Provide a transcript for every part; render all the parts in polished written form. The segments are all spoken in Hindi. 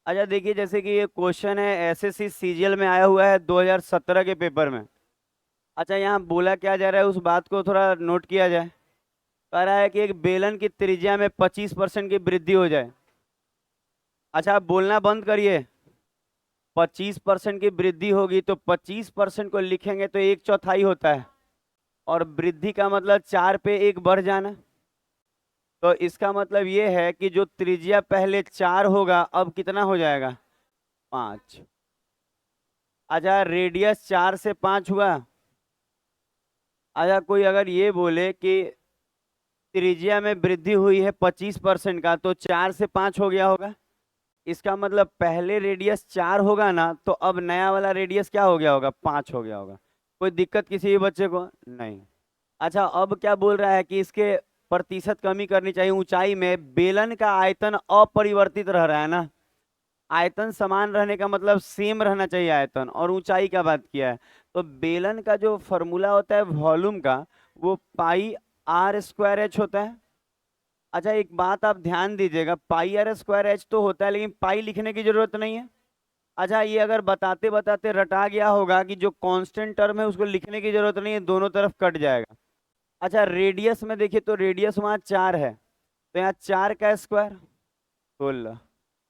अच्छा देखिए, जैसे कि ये क्वेश्चन है एसएससी सीजीएल में आया हुआ है 2017 के पेपर में। अच्छा, यहाँ बोला क्या जा रहा है उस बात को थोड़ा नोट किया जाए। कह रहा है कि एक बेलन की त्रिज्या में 25% की वृद्धि हो जाए। अच्छा, आप बोलना बंद करिए। 25% की वृद्धि होगी तो 25% को लिखेंगे तो एक चौथाई होता है, और वृद्धि का मतलब 4 पे 1 बढ़ जाना। तो इसका मतलब ये है कि जो त्रिज्या पहले 4 होगा अब कितना हो जाएगा, 5। अच्छा, रेडियस 4 से 5 हुआ। अच्छा, कोई अगर ये बोले कि त्रिज्या में वृद्धि हुई है 25% का, तो 4 से 5 हो गया होगा। इसका मतलब पहले रेडियस 4 होगा ना, तो अब नया वाला रेडियस क्या हो गया होगा, 5 हो गया होगा। कोई दिक्कत किसी भी बच्चे को नहीं। अच्छा, अब क्या बोल रहा है कि इसके प्रतिशत कमी करनी चाहिए ऊंचाई में। बेलन का आयतन अपरिवर्तित रह रहा है ना, आयतन समान रहने का मतलब सेम रहना चाहिए आयतन, और ऊंचाई का बात किया है। तो बेलन का जो फॉर्मूला होता है वॉल्यूम का, वो पाई आर स्क्वायर एच होता है। अच्छा, एक बात आप ध्यान दीजिएगा, पाई आर स्क्वायर एच तो होता है, लेकिन पाई लिखने की जरूरत नहीं है। अच्छा, ये अगर बताते बताते रटा गया होगा कि जो कांस्टेंट टर्म है उसको लिखने की जरूरत नहीं है, दोनों तरफ कट जाएगा। अच्छा, रेडियस में देखिए तो रेडियस वहां 4 है, तो यहाँ 4 का स्क्वायर 16।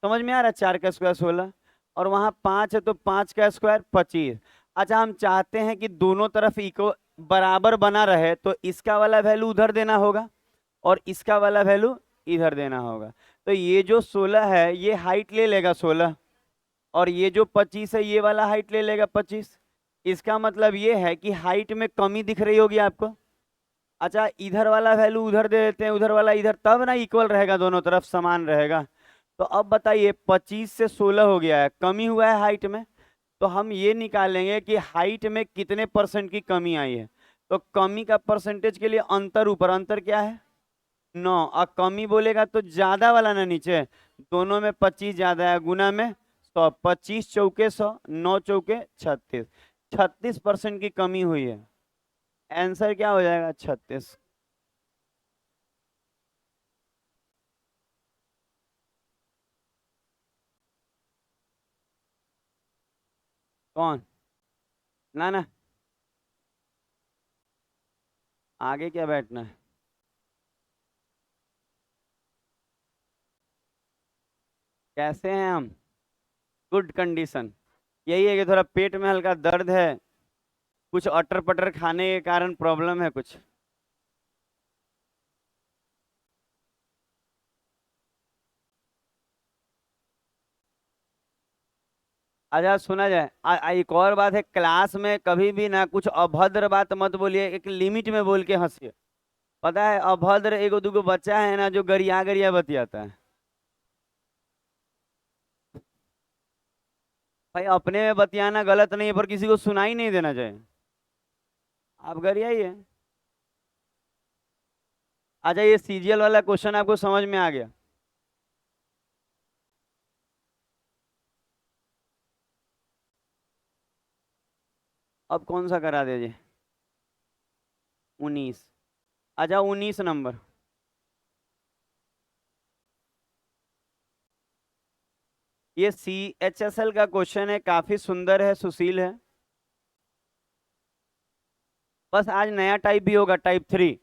समझ में आ रहा है, 4 का स्क्वायर 16। और वहां 5 है तो 5 का स्क्वायर 25। अच्छा, हम चाहते हैं कि दोनों तरफ इको बराबर बना रहे, तो इसका वाला वैल्यू उधर देना होगा और इसका वाला वैल्यू इधर देना होगा। तो ये जो 16 है ये हाइट ले लेगा 16, और ये जो 25 है ये वाला हाइट ले लेगा 25। इसका मतलब ये है कि हाइट में कमी दिख रही होगी आपको। अच्छा, इधर वाला वैल्यू उधर दे देते हैं, उधर वाला इधर, तब ना इक्वल रहेगा, दोनों तरफ समान रहेगा। तो अब बताइए, 25 से 16 हो गया है, कमी हुआ है हाइट में। तो हम ये निकालेंगे कि हाइट में कितने परसेंट की कमी आई है। तो कमी का परसेंटेज के लिए अंतर ऊपर, अंतर क्या है 9, और कमी बोलेगा तो ज्यादा वाला ना नीचे। दोनों में 25 ज्यादा है, गुना में 100, 25 चौके 100, 9 चौके 36। 36% की कमी हुई है। आंसर क्या हो जाएगा, 36। कौन, ना ना, आगे क्या बैठना है। कैसे हैं हम, गुड कंडीशन। यही है कि थोड़ा पेट में हल्का दर्द है, कुछ अटर पटर खाने के कारण प्रॉब्लम है कुछ। अच्छा, सुना जाए, एक और बात है, क्लास में कभी भी ना कुछ अभद्र बात मत बोलिए, एक लिमिट में बोल के हंसिए। पता है, अभद्र एगो दूगो बच्चा है ना जो गरिया गरिया बतियाता है। भाई, अपने में बतियाना गलत नहीं है, पर किसी को सुनाई नहीं देना चाहिए। आप गरिया ही है। अच्छा, ये सीजीएल वाला क्वेश्चन आपको समझ में आ गया। अब कौन सा करा दीजिए, 19। अच्छा, 19 नंबर। ये CHSL का क्वेश्चन है, काफी सुंदर है, सुशील है। बस आज नया टाइप भी होगा, टाइप 3।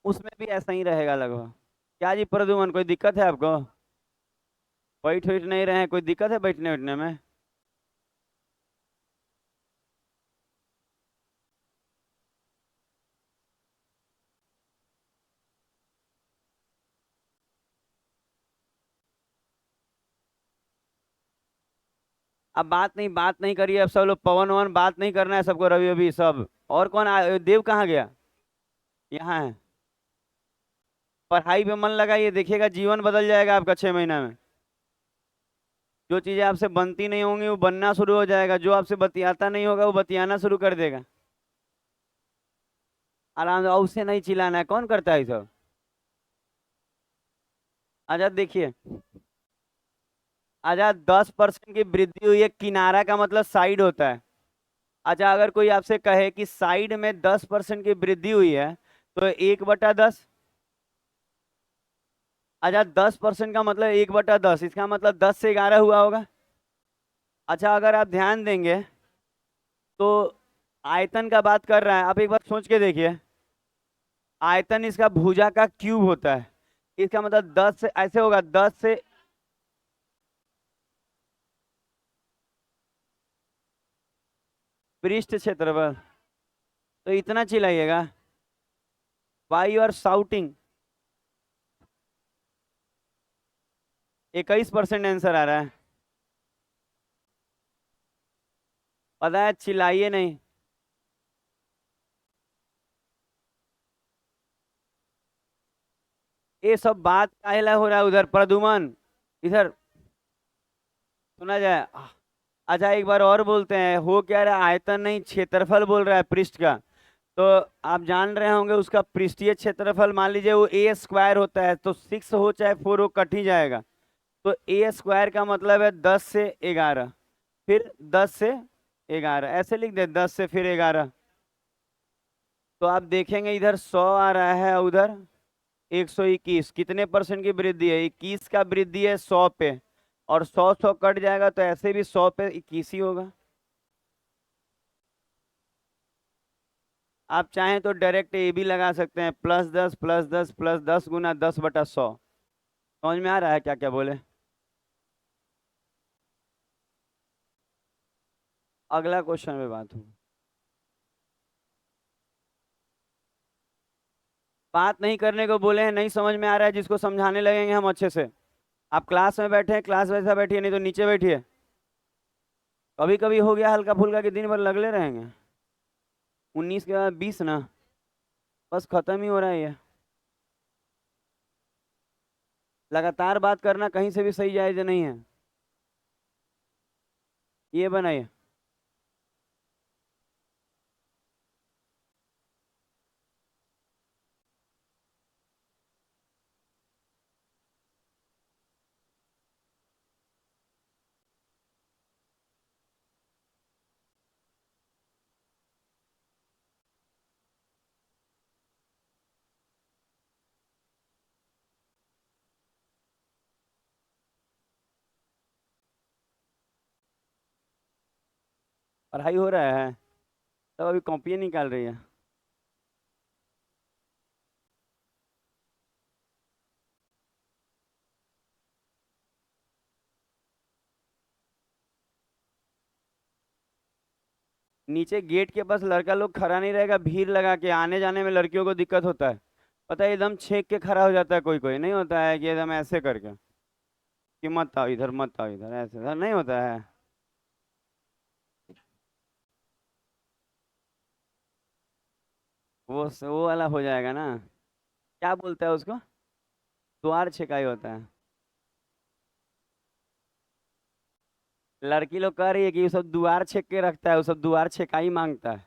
उसमें भी ऐसा ही रहेगा लगभग। क्या जी प्रद्युमन, कोई दिक्कत है आपको, बैठ बैठ नहीं रहे हैं, कोई दिक्कत है बैठने बैठने में। अब बात नहीं करिए, अब सब लोग पवन वन बात नहीं करना है सबको, रवि अभी सब। और कौन देव कहाँ गया, यहाँ है। पढ़ाई पे मन लगाइए, देखिएगा जीवन बदल जाएगा आपका 6 महीना में। जो चीजें आपसे बनती नहीं होंगी वो बनना शुरू हो जाएगा, जो आपसे बतियाता नहीं होगा वो बतियाना शुरू कर देगा। आराम से, और उससे नहीं चिल्लाना है, कौन करता है ये सब। अच्छा देखिए, अच्छा 10% की वृद्धि हुई है, किनारा का मतलब साइड होता है। अच्छा, अगर कोई आपसे कहे कि साइड में 10% की वृद्धि हुई है, तो 1/10। अच्छा 10% का मतलब 1/10, इसका मतलब 10 से 11 हुआ होगा। अच्छा अगर आप ध्यान देंगे तो आयतन का बात कर रहा है, आप एक बार सोच के देखिए, आयतन इसका भुजा का क्यूब होता है, इसका मतलब 10 से ऐसे होगा, 10 से पृष्ठ क्षेत्रफल, तो इतना चिल्लाइएगा। Why are shouting. 21% आंसर आ रहा है। पता है, चिल्लाइए नहीं। ये सब बात काहेला हो रहा है उधर प्रदुमन, इधर सुना जाए। अच्छा एक बार और बोलते हैं, हो क्या रहा है, आयतन नहीं क्षेत्रफल बोल रहा है पृष्ठ का। तो आप जान रहे होंगे उसका पृष्ठीय क्षेत्रफल, मान लीजिए वो ए स्क्वायर होता है, तो 6 हो चाहे 4 हो कट ही जाएगा। तो ए स्क्वायर का मतलब है 10 से 11, फिर 10 से 11 ऐसे लिख दे, 10 से फिर 11। तो आप देखेंगे इधर 100 आ रहा है, उधर 121, कितने परसेंट की वृद्धि है, 21 का वृद्धि है 100 पे, और 100 कट जाएगा तो ऐसे भी 100 पे 21 ही होगा। आप चाहें तो डायरेक्ट ए भी लगा सकते हैं, +10 +10 +10 गुना 10/100। समझ में आ रहा है क्या क्या बोले। अगला क्वेश्चन पे बात हो। बात नहीं करने को बोले हैं, नहीं समझ में आ रहा है, जिसको समझाने लगेंगे हम अच्छे से। आप क्लास में बैठे हैं, क्लास वैसा बैठिए, नहीं तो नीचे बैठिए। कभी कभी हो गया हल्का फुल्का कि दिन भर लगले रहेंगे। 19 के बाद 20 ना, बस खत्म ही हो रहा है ये। लगातार बात करना कहीं से भी सही जायज नहीं है। ये बनाइए। पढ़ाई हो रहा है, तब अभी कॉपी निकाल रही है। नीचे गेट के पास लड़का लोग खड़ा नहीं रहेगा, भीड़ लगा के, आने जाने में लड़कियों को दिक्कत होता है। पता है, एकदम छेक के खड़ा हो जाता है, कोई कोई नहीं होता है कि एकदम ऐसे करके कि मत आओ इधर, मत आओ इधर, ऐसे नहीं होता है। वो वाला हो जाएगा ना। क्या बोलता है उसको, द्वार छेकाई होता है। लड़की लोग कह रही है कि वो सब द्वार छेक के रखता है, वो सब द्वार छेकाई मांगता है।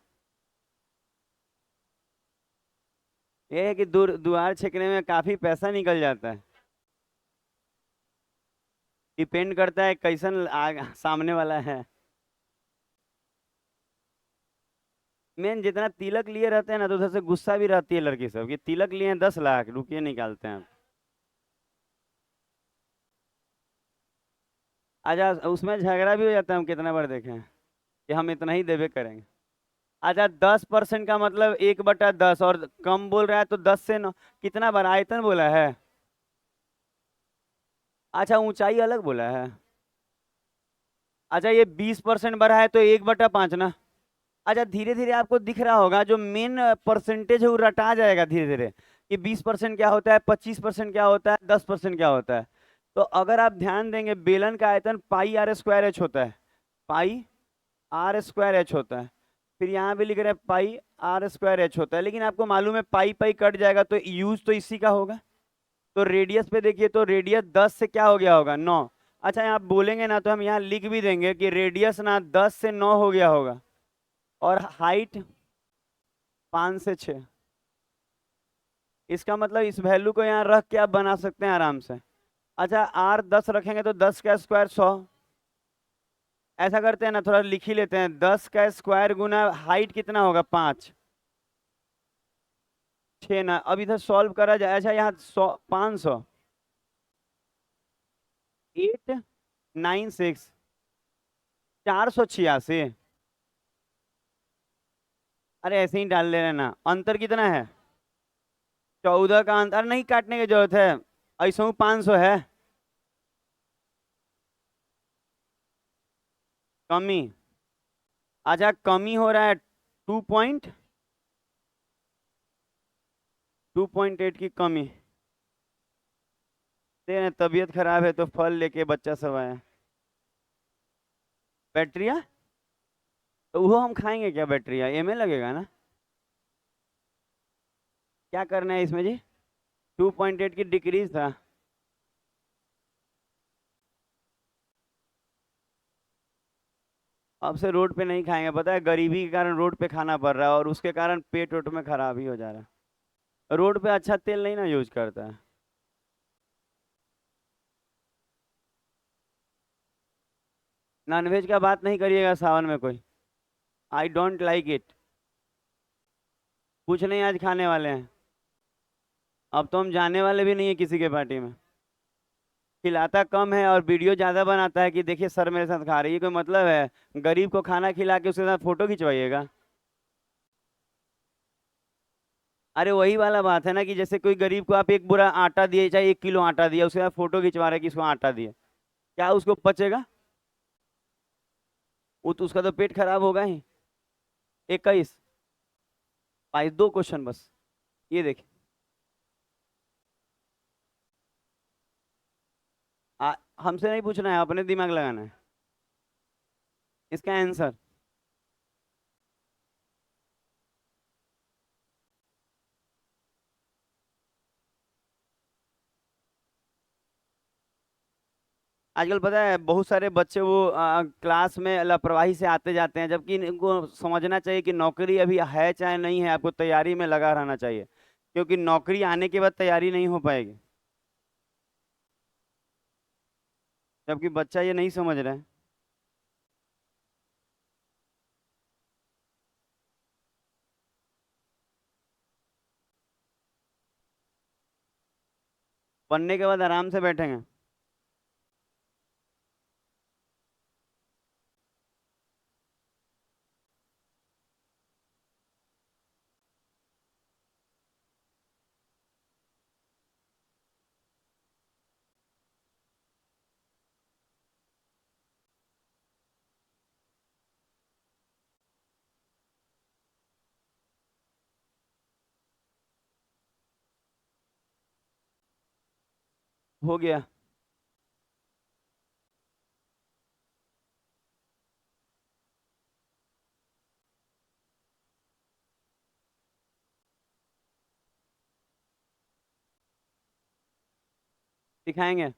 ये है कि द्वार छेकने में काफी पैसा निकल जाता है। डिपेंड करता है कैसन सामने वाला है। मेन जितना तिलक लिए रहते हैं ना, तो उधर से गुस्सा भी रहती है लड़की सब कि तिलक लिए हैं 10 लाख, रुकिए निकालते हैं। अच्छा उसमें झगड़ा भी हो जाता है, हम कितना बार देखे हैं कि हम इतना ही देवे करेंगे। अच्छा 10% का मतलब 1/10, और कम बोल रहा है तो 10 से 9, कितना बार आयतन बोला है। अच्छा ऊंचाई अलग बोला है। अच्छा ये 20% बढ़ा है तो 1/5 ना। अच्छा धीरे धीरे आपको दिख रहा होगा, जो मेन परसेंटेज है वो रटा जाएगा धीरे धीरे, कि 20% क्या होता है, 25% क्या होता है, 10% क्या होता है। तो अगर आप ध्यान देंगे, बेलन का आयतन πr² h होता है, πr² h होता है। फिर यहाँ भी लिख रहे हैं πr² h होता है, लेकिन आपको मालूम है पाई पाई कट जाएगा तो यूज तो इसी का होगा। तो रेडियस पे देखिए, तो रेडियस 10 से क्या हो गया होगा, 9। अच्छा आप बोलेंगे ना तो हम यहाँ लिख भी देंगे कि रेडियस ना 10 से 9 हो गया होगा, और हाइट 5 से 6। इसका मतलब इस वैल्यू को यहाँ रख के आप बना सकते हैं आराम से। अच्छा आर 10 रखेंगे तो 10 का स्क्वायर 100। ऐसा करते हैं ना, थोड़ा लिख ही लेते हैं, 10 का स्क्वायर गुना हाइट कितना होगा 5, 6 ना। अब इधर सॉल्व करा जाए। अच्छा यहाँ 100 500, 896, 486। अरे ऐसे ही डाल ले रहे ना, अंतर कितना है? 14 का अंतर, नहीं काटने की जरूरत है, ऐसा 500 है कमी। अच्छा कमी हो रहा है 2.8 की कमी। तेरे तबीयत खराब है तो फल लेके बच्चा सब आया। बैटरिया, तो वो हम खाएंगे क्या? बैटरिया ये में लगेगा ना? क्या करना है इसमें जी? 2.8 की डिक्रीज था। अब से रोड पे नहीं खाएंगे, पता है गरीबी के कारण रोड पे खाना पड़ रहा है, और उसके कारण पेट वेट में खराब ही हो जा रहा है। रोड पे अच्छा तेल नहीं ना यूज करता है। नॉनवेज का बात नहीं करिएगा सावन में कोई। I don't like it. कुछ नहीं आज खाने वाले हैं। अब तो हम जाने वाले भी नहीं है किसी के पार्टी में। खिलाता कम है और वीडियो ज्यादा बनाता है कि देखिए सर मेरे साथ खा रही है, कोई मतलब है? गरीब को खाना खिला के उसके साथ फोटो खिंचवाइएगा? अरे वही वाला बात है ना, कि जैसे कोई गरीब को आप एक बुरा आटा दिए, चाहे 1 किलो आटा दिया, उसके साथ फोटो खिंचवा रहे हैं कि इसको आटा दिए, क्या उसको पचेगा? वो तो उसका तो पेट खराब होगा ही। 21, 22, 2 क्वेश्चन बस। ये देखिए, हमसे नहीं पूछना है, अपने दिमाग लगाना है। इसका आंसर, आजकल पता है बहुत सारे बच्चे वो क्लास में लापरवाही से आते जाते हैं, जबकि इनको समझना चाहिए कि नौकरी अभी है चाहे नहीं है, आपको तैयारी में लगा रहना चाहिए, क्योंकि नौकरी आने के बाद तैयारी नहीं हो पाएगी। जबकि बच्चा ये नहीं समझ रहा है। पढ़ने के बाद आराम से बैठेंगे। हो गया। दिखाएंगे।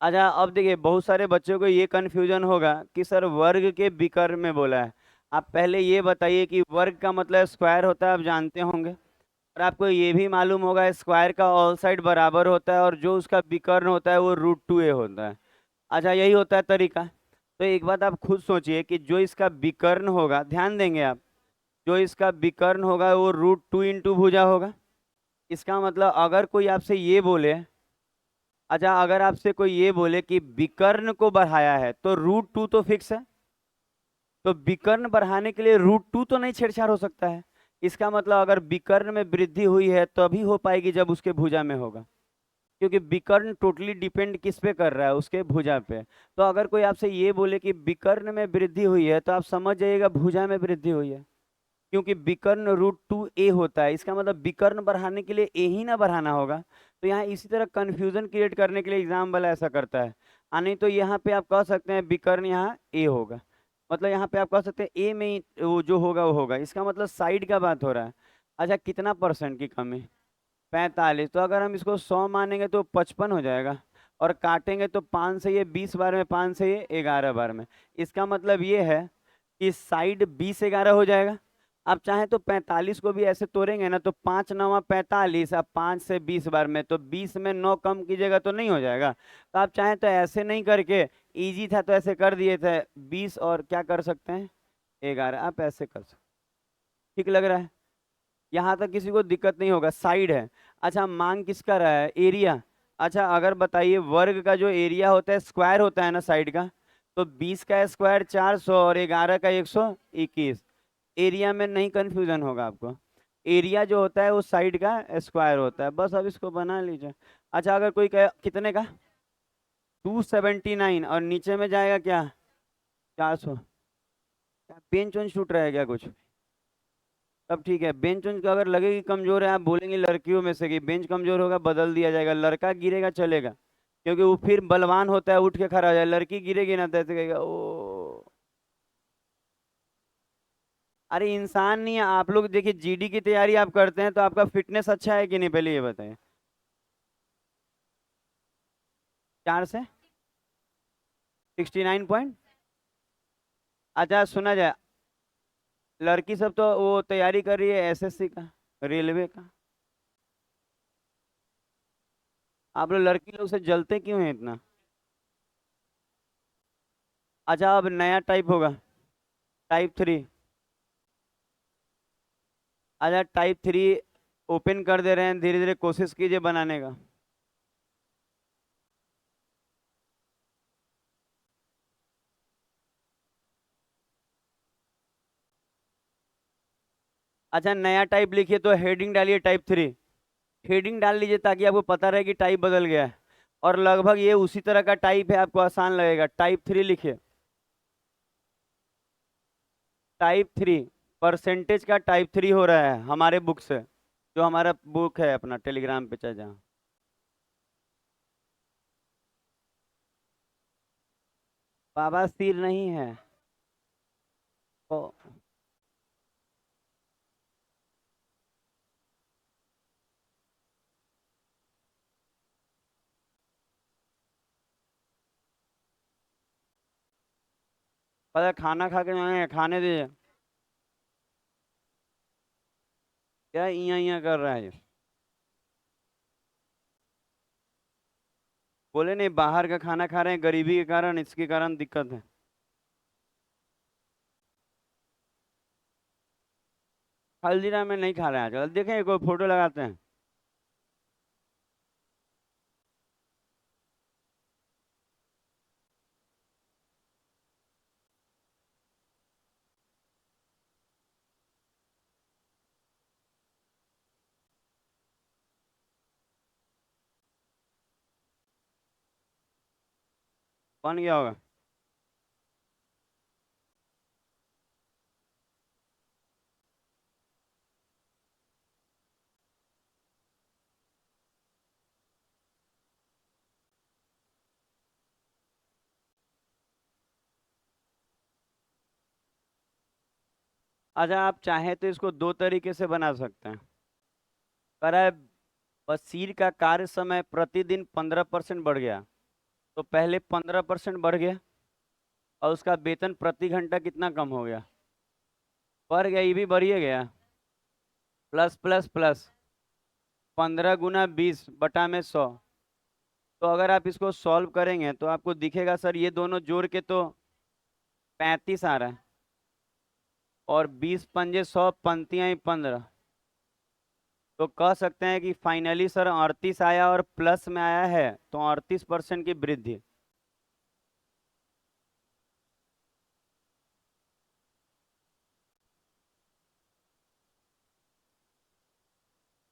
अच्छा अब देखिए, बहुत सारे बच्चों को ये कन्फ्यूजन होगा कि सर वर्ग के विकर्ण में बोला है। आप पहले ये बताइए कि वर्ग का मतलब स्क्वायर होता है, आप जानते होंगे। और आपको ये भी मालूम होगा स्क्वायर का ऑल साइड बराबर होता है, और जो उसका विकर्ण होता है वो √2a होता है। अच्छा यही होता है तरीका। तो एक बात आप खुद सोचिए कि जो इसका विकर्ण होगा, ध्यान देंगे आप, जो इसका विकर्ण होगा वो √2 इंटू भुजा होगा। इसका मतलब अगर कोई आपसे ये बोले, अच्छा अगर आपसे कोई ये बोले कि विकर्ण को बढ़ाया है तो √2 तो फिक्स है, तो विकर्ण बढ़ाने के लिए √2 तो नहीं छेड़छाड़ हो सकता है। इसका मतलब अगर विकर्ण में वृद्धि हुई है तभी हो पाएगी जब उसके भुजा में होगा, क्योंकि विकर्ण टोटली डिपेंड किस पे कर रहा है? उसके भुजा पे। तो अगर कोई आपसे ये बोले कि विकर्ण में वृद्धि हुई है, तो आप समझ जाइएगा भुजा में वृद्धि हुई है, क्योंकि विकर्ण √2a होता है। इसका मतलब विकर्ण बढ़ाने के लिए ए ही ना बढ़ाना होगा। तो यहाँ इसी तरह कंफ्यूजन क्रिएट करने के लिए एग्जाम वाला ऐसा करता है। नहीं तो यहाँ पे आप कह सकते हैं विकर्ण यहाँ ए होगा, मतलब यहाँ पे आप कह सकते हैं ए में ही वो जो होगा वो होगा, इसका मतलब साइड का बात हो रहा है। अच्छा कितना परसेंट की कमी? 45। तो अगर हम इसको 100 मानेंगे तो 55 हो जाएगा, और काटेंगे तो 5 से ये 20 बार में, 5 से ये 11 बार में। इसका मतलब ये है कि साइड 20, 11 हो जाएगा। आप चाहें तो 45 को भी ऐसे तोड़ेंगे ना, तो 5 9 45, अब 5 से 20 बार में, तो 20 में 9 कम कीजिएगा तो नहीं हो जाएगा? तो आप चाहें तो ऐसे नहीं करके, इजी था तो ऐसे कर दिए थे 20, और क्या कर सकते हैं 11, आप ऐसे कर सकते। ठीक लग रहा है? यहाँ तक किसी को दिक्कत नहीं होगा, साइड है। अच्छा मांग किसका रहा है? एरिया। अच्छा अगर बताइए वर्ग का जो एरिया होता है स्क्वायर होता है ना साइड का, तो 20 का स्क्वायर 400 और 11 का 121। एरिया में नहीं कंफ्यूजन होगा आपको। एरिया जो होता है वो साइड का स्क्वायर होता है, बस अब इसको बना लीजिए। अच्छा अगर कोई कहे कितने का 279 और नीचे में जाएगा क्या 400, क्या बेंच वेंच छूट रहा है क्या कुछ? तब ठीक है, बेंच वेंच का अगर लगेगी कमजोर है, आप बोलेंगे लड़कियों में से कि बेंच कमजोर होगा बदल दिया जाएगा, लड़का गिरेगा चलेगा, क्योंकि वो फिर बलवान होता है उठ के खड़ा हो जाए, लड़की गिरेगी ना तो ऐसे कहेगा ओ। अरे इंसान नहीं है आप लोग, देखिए जीडी की तैयारी आप करते हैं तो आपका फिटनेस अच्छा है कि नहीं पहले ये बताएं। 4 से 69 पॉइंट। अच्छा सुना जाए, लड़की सब तो वो तैयारी कर रही है एसएससी का, रेलवे का, आप लोग लड़की लोग से जलते क्यों हैं इतना? अच्छा अब नया टाइप होगा, टाइप 3। अच्छा टाइप 3 ओपन कर दे रहे हैं, धीरे धीरे कोशिश कीजिए बनाने का। अच्छा नया टाइप लिखिए तो हेडिंग डालिए टाइप 3, हेडिंग डाल लीजिए ताकि आपको पता रहे कि टाइप बदल गया है। और लगभग ये उसी तरह का टाइप है, आपको आसान लगेगा। टाइप 3 लिखिए, टाइप 3 परसेंटेज का टाइप 3 हो रहा है हमारे बुक से, जो हमारा बुक है अपना टेलीग्राम पे चाहे जहाँ। बाबा सिर नहीं है तो पता है, खाना खा के आए हैं, खाने दीजिए। क्या इया इया कर रहा है ये? बोले नहीं बाहर का खाना खा रहे हैं गरीबी के कारण, इसके कारण दिक्कत है। हल्दीराम में नहीं खा रहे हैं आजकल, देखें कोई फोटो लगाते हैं। बन गया होगा। अच्छा आप चाहें तो इसको दो तरीके से बना सकते हैं। कह रहा है बशीर का कार्य समय प्रतिदिन 15% बढ़ गया, तो पहले 15% बढ़ गया, और उसका वेतन प्रति घंटा कितना कम हो गया? बढ़ गया, ये भी बढ़िए गया। प्लस प्लस प्लस 15 × 20 बटा में 100। तो अगर आप इसको सॉल्व करेंगे तो आपको दिखेगा सर ये दोनों जोड़ के तो 35 आ रहा है, और 20 × 5 = 100, पंक्तियाँ ही 15। तो कह सकते हैं कि फाइनली सर 38 आया और प्लस में आया है, तो 38% की वृद्धि।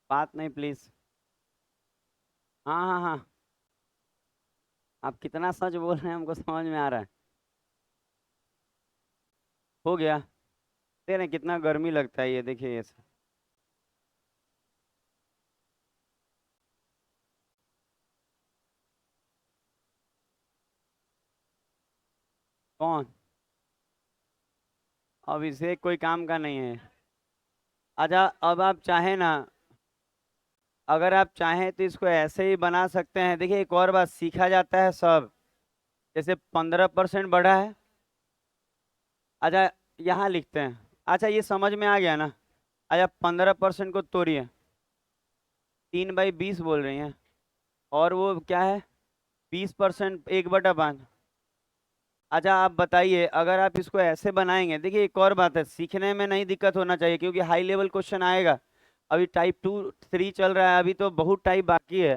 बात नहीं प्लीज। हाँ हाँ हाँ, आप कितना सच बोल रहे हैं हमको समझ में आ रहा है। हो गया। दे रहे हैं, कितना गर्मी लगता है ये देखिए ये सब। कौन? अब इसे कोई काम का नहीं है। अच्छा अब आप चाहें ना, अगर आप चाहें तो इसको ऐसे ही बना सकते हैं। देखिए एक और बात, सीखा जाता है सब। जैसे 15% बढ़ा है। अच्छा यहाँ लिखते हैं। अच्छा ये समझ में आ गया ना? अच्छा 15% को तोड़िए, 3/20 बोल रही हैं, और वो क्या है 20% 1/5। अच्छा आप बताइए, अगर आप इसको ऐसे बनाएंगे, देखिए एक और बात है, सीखने में नहीं दिक्कत होना चाहिए क्योंकि हाई लेवल क्वेश्चन आएगा। अभी टाइप 2 3 चल रहा है, अभी तो बहुत टाइप बाकी है।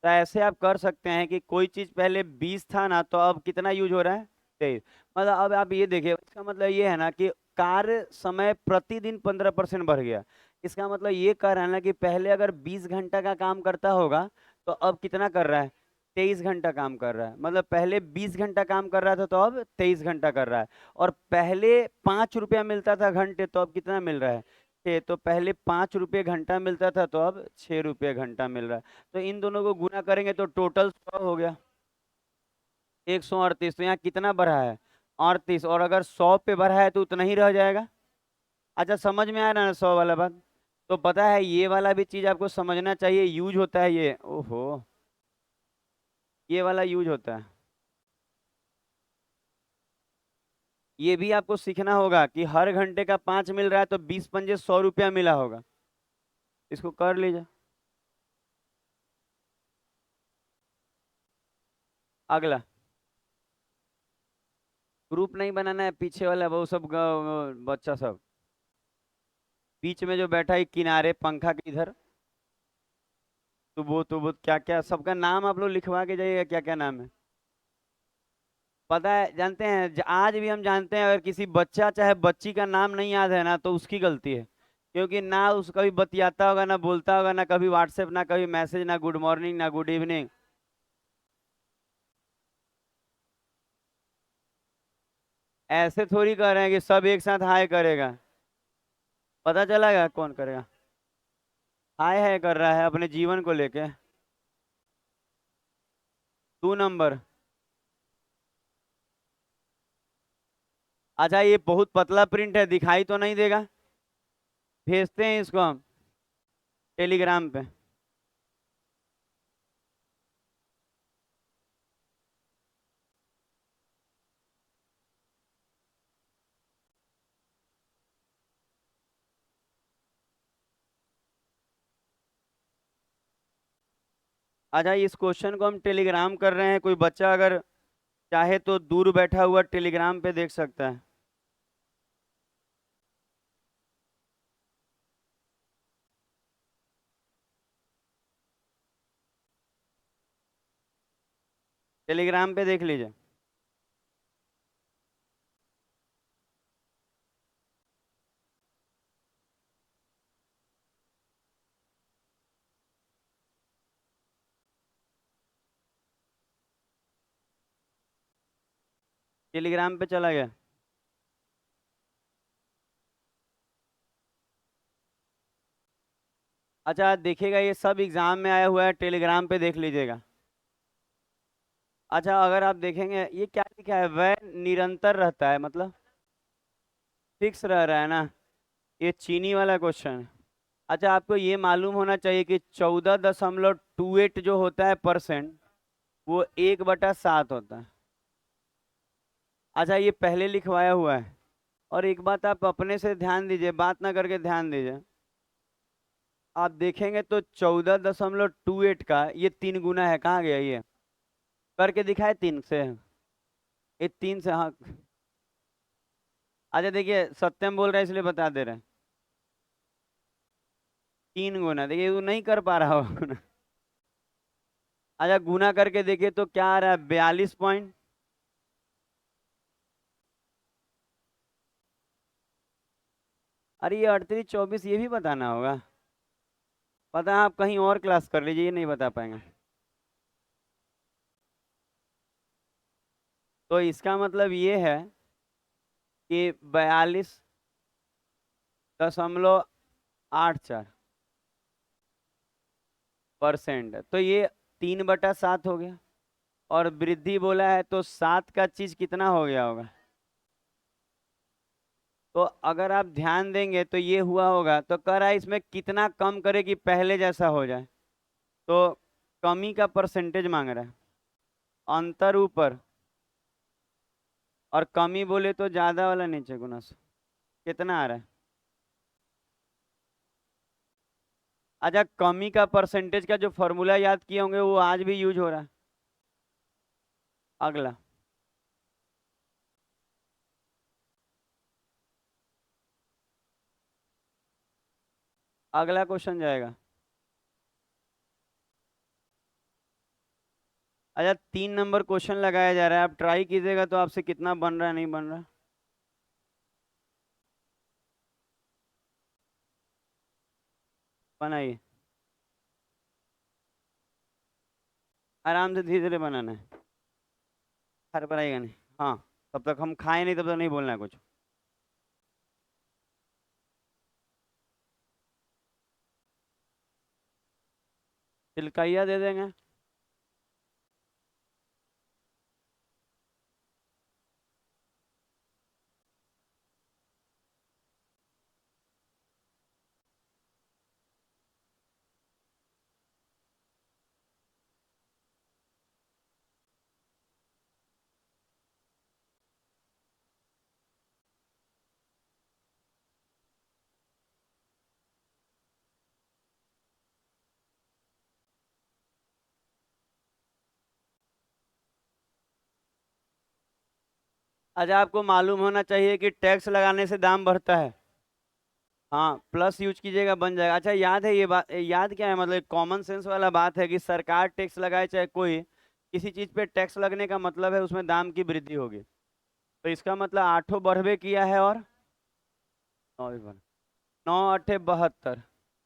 तो ऐसे आप कर सकते हैं कि कोई चीज पहले 20 था ना, तो अब कितना यूज हो रहा है? 23। मतलब अब आप ये देखिए, इसका मतलब ये है ना कि कार्य समय प्रतिदिन 15% बढ़ गया। इसका मतलब ये कह रहा है ना कि पहले अगर 20 घंटा का काम करता होगा, तो अब कितना कर रहा है? 23 घंटा काम कर रहा है। मतलब पहले 20 घंटा काम कर रहा था, तो अब 23 घंटा कर रहा है। और पहले 5 रुपया मिलता था घंटे, तो अब कितना मिल रहा है? 6। तो पहले 5 रुपये घंटा मिलता था, तो अब 6 रुपये घंटा मिल रहा है। तो इन दोनों को गुना करेंगे तो टोटल 100 हो गया। 138। तो यहाँ कितना बढ़ा है? 38। और अगर 100 पे बढ़ा है तो उतना ही रह जाएगा। अच्छा, समझ में आ रहा है ना 100 वाला बात? तो पता है ये वाला भी चीज आपको समझना चाहिए, यूज होता है ये। ओहो, ये वाला यूज होता है। ये भी आपको सीखना होगा कि हर घंटे का 5 मिल रहा है, तो 20 पंजे 100 रुपया मिला होगा। इसको कर लीजिए। अगला। ग्रुप नहीं बनाना है, पीछे वाला वो सब बच्चा सब, बीच में जो बैठा है किनारे पंखा के इधर, तो वो क्या क्या सबका नाम आप लोग लिखवा के जाइएगा, क्या क्या नाम है। पता है, जानते हैं, आज भी हम जानते हैं, अगर किसी बच्चा चाहे बच्ची का नाम नहीं याद है ना, तो उसकी गलती है। क्योंकि ना उसका कभी बतियाता होगा, ना बोलता होगा, ना कभी व्हाट्सएप, ना कभी मैसेज, ना गुड मॉर्निंग, ना गुड इवनिंग। ऐसे थोड़ी कर रहे हैं कि सब एक साथ हाय करेगा। पता चलेगा कौन करेगा। हाय हाय कर रहा है अपने जीवन को लेके। 2 नंबर। अच्छा, ये बहुत पतला प्रिंट है, दिखाई तो नहीं देगा। भेजते हैं इसको हम टेलीग्राम पे। अच्छा, इस क्वेश्चन को हम टेलीग्राम कर रहे हैं, कोई बच्चा अगर चाहे तो दूर बैठा हुआ टेलीग्राम पे देख सकता है। टेलीग्राम पे देख लीजिए। टेलीग्राम पे चला गया। अच्छा, देखिएगा ये सब एग्जाम में आया हुआ है, टेलीग्राम पे देख लीजिएगा। अच्छा, अगर आप देखेंगे ये क्या लिखा है, वह निरंतर रहता है, मतलब फिक्स रह रहा है ना। ये चीनी वाला क्वेश्चन है। अच्छा, आपको ये मालूम होना चाहिए कि 14.28 जो होता है परसेंट, वो 1/7 होता है। अच्छा, ये पहले लिखवाया हुआ है। और एक बात आप अपने से ध्यान दीजिए, बात ना करके ध्यान दीजिए। आप देखेंगे तो 14.28 का ये 3 गुना है, कहाँ गया ये? करके दिखाए 3 से। ये 3 से, हाँ। अच्छा देखिए, सत्यम बोल रहा है इसलिए बता दे रहे हैं। 3 गुना, देखिए वो नहीं कर पा रहा हो गुना। अच्छा, गुना करके देखिए तो क्या आ रहा है? 42 पॉइंट। अरे ये 38 24 ये भी बताना होगा। पता है, आप कहीं और क्लास कर लीजिए, ये नहीं बता पाएंगे। तो इसका मतलब ये है कि 42.84%। तो ये 3/7 हो गया। और वृद्धि बोला है तो 7 का चीज कितना हो गया होगा? तो अगर आप ध्यान देंगे तो ये हुआ होगा, तो कह रहा है इसमें कितना कम करे कि पहले जैसा हो जाए। तो कमी का परसेंटेज मांग रहा है। अंतर ऊपर, और कमी बोले तो ज्यादा वाला नीचे गुना से। कितना आ रहा है? अच्छा, कमी का परसेंटेज का जो फॉर्मूला याद किए होंगे वो आज भी यूज हो रहा है। अगला। अगला क्वेश्चन जाएगा। अच्छा 3 नंबर क्वेश्चन लगाया जा रहा है, आप ट्राई कीजिएगा तो आपसे कितना बन रहा है नहीं बन रहा। बनाइए, आराम से धीरे धीरे बनाना है, हर बनाएगा नहीं। हाँ, तब तक हम खाए नहीं तब तक नहीं बोलना है कुछ। तिलकैया दे देंगे। अच्छा आपको मालूम होना चाहिए कि टैक्स लगाने से दाम बढ़ता है। हाँ, प्लस यूज कीजिएगा बन जाएगा। अच्छा याद है ये बात, याद क्या है, मतलब कॉमन सेंस वाला बात है कि सरकार टैक्स लगाए चाहे कोई, किसी चीज पे टैक्स लगने का मतलब है उसमें दाम की वृद्धि होगी। तो इसका मतलब आठों बढ़वे किया है और नौ भी बढ़, 9 8 72,